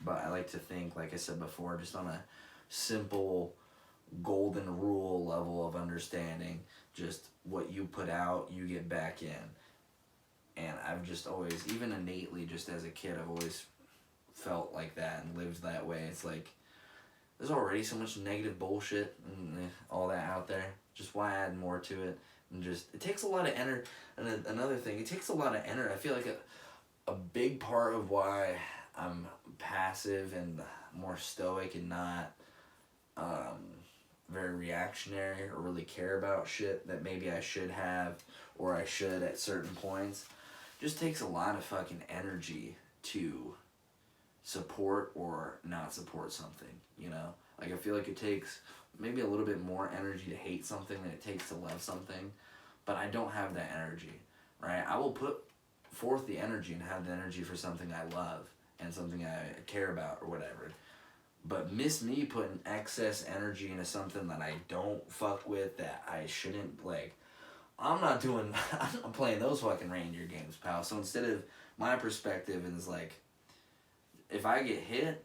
But I like to think, like I said before, just on a simple golden rule level of understanding, just what you put out, you get back in. And I've just always, even innately, just as a kid, I've always felt like that and lived that way. It's like, there's already so much negative bullshit and all that out there. Just why add more to it? And just, it takes a lot of energy. And another thing, it takes a lot of energy. I feel like a big part of why I'm passive and more stoic and not very reactionary or really care about shit that maybe I should have, or I should at certain points, just takes a lot of fucking energy to support or not support something, you know? Like, I feel like it takes maybe a little bit more energy to hate something than it takes to love something, but I don't have that energy, right? I will put forth the energy and have the energy for something I love and something I care about or whatever. But miss me putting excess energy into something that I don't fuck with, that I shouldn't, like, I'm not playing those fucking reindeer games, pal. So instead of, my perspective is like, if I get hit,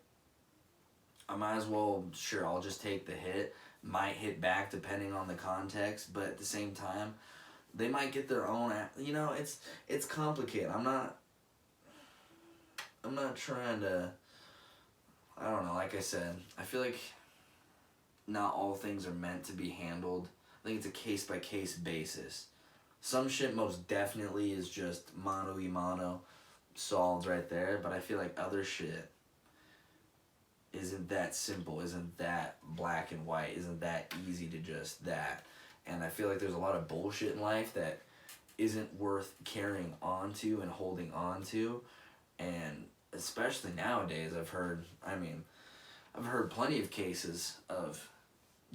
I might as well, sure, I'll just take the hit. Might hit back depending on the context, but at the same time, they might get their own, you know, it's complicated. I'm not trying to, I don't know, like I said, I feel like not all things are meant to be handled. I think it's a case-by-case basis. Some shit most definitely is just mano y mano, solved right there, but I feel like other shit isn't that simple, isn't that black and white, isn't that easy to just that. And I feel like there's a lot of bullshit in life that isn't worth carrying on to and holding on to. And especially nowadays, I've heard plenty of cases of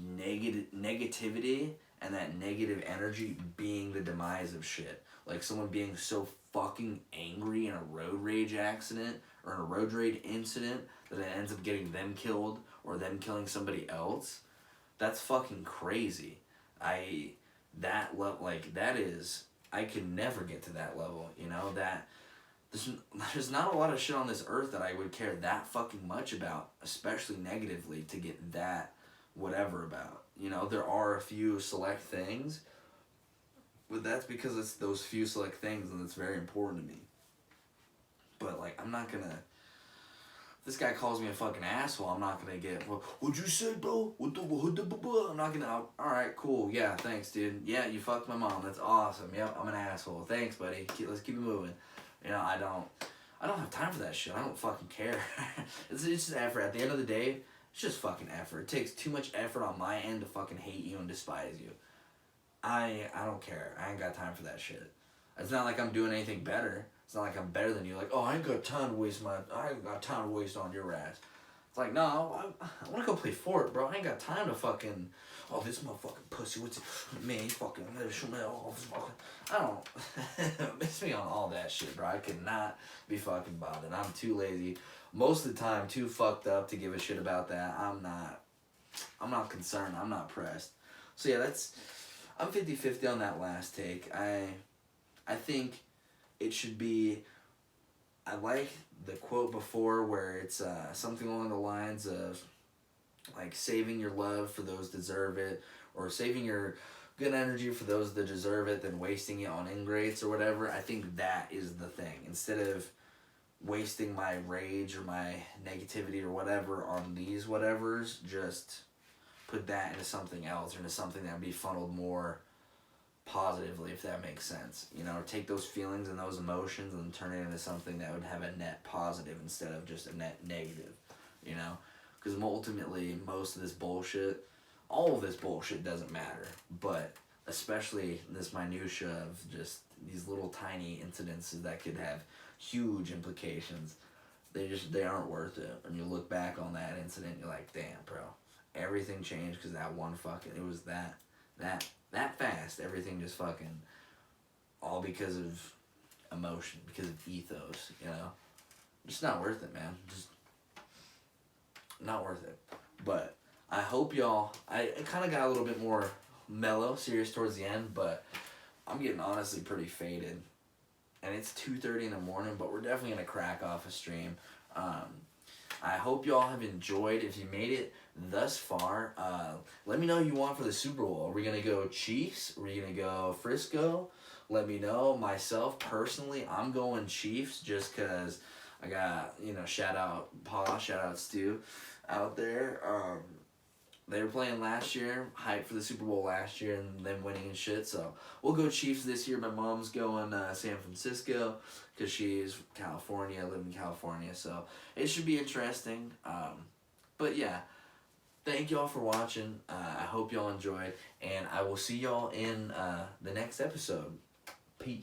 negativity and that negative energy being the demise of shit. Like someone being so fucking angry in a road rage accident or in a road rage incident that it ends up getting them killed or them killing somebody else. That's fucking crazy. I could never get to that level, you know, that there's not a lot of shit on this earth that I would care that fucking much about, especially negatively, to get that whatever about. You know, there are a few select things, but that's because it's those few select things and it's very important to me. But, like, I'm not gonna... If this guy calls me a fucking asshole, I'm not gonna get, well, what'd you say, bro? I'm not gonna, alright, cool, yeah, thanks, dude. Yeah, you fucked my mom, that's awesome. Yep, I'm an asshole. Thanks, buddy. Let's keep it moving. You know, I don't have time for that shit. I don't fucking care. It's just effort. At the end of the day, it's just fucking effort. It takes too much effort on my end to fucking hate you and despise you. I don't care. I ain't got time for that shit. It's not like I'm doing anything better. It's not like I'm better than you. Like, oh, I ain't got time to waste on your ass. It's like, no, I want to go play Fort, bro. I ain't got time to fucking, oh, this motherfucking pussy, what's it? Man, he fucking, I don't, miss me on all that shit, bro. I could not be fucking bothered. I'm too lazy. Most of the time, too fucked up to give a shit about that. I'm not concerned. I'm not pressed. So yeah, I'm 50-50 on that last take. I think it should be, I like the quote before where it's something along the lines of like saving your love for those that deserve it, or saving your good energy for those that deserve it, than wasting it on ingrates or whatever. I think that is the thing. Instead of wasting my rage or my negativity or whatever on these whatevers, just put that into something else, or into something that would be funneled more positively, if that makes sense. You know, take those feelings and those emotions and turn it into something that would have a net positive instead of just a net negative, you know? Because ultimately, most of this bullshit, all of this bullshit doesn't matter, but especially this minutia of just these little tiny incidences that could have huge implications, they aren't worth it. And you look back on that incident, you're like, damn, bro, everything changed because that one fucking, it was that fast, everything just fucking, all because of emotion, because of ethos, you know? Just not worth it, man. Just not worth it. But I hope y'all, I kind of got a little bit more mellow, serious towards the end, but I'm getting honestly pretty faded. And it's 2:30 in the morning, but we're definitely going to crack off a stream. I hope y'all have enjoyed. If you made it thus far, let me know who you want for the Super Bowl. Are we going to go Chiefs? Are we going to go Frisco? Let me know. Myself, personally, I'm going Chiefs just because I got, you know, shout out Pa, shout out Stu out there. They were playing last year, hyped for the Super Bowl last year and them winning and shit. So we'll go Chiefs this year. My mom's going San Francisco because she's California, I live in California. So it should be interesting. But yeah, thank y'all for watching. I hope y'all enjoyed. And I will see y'all in the next episode.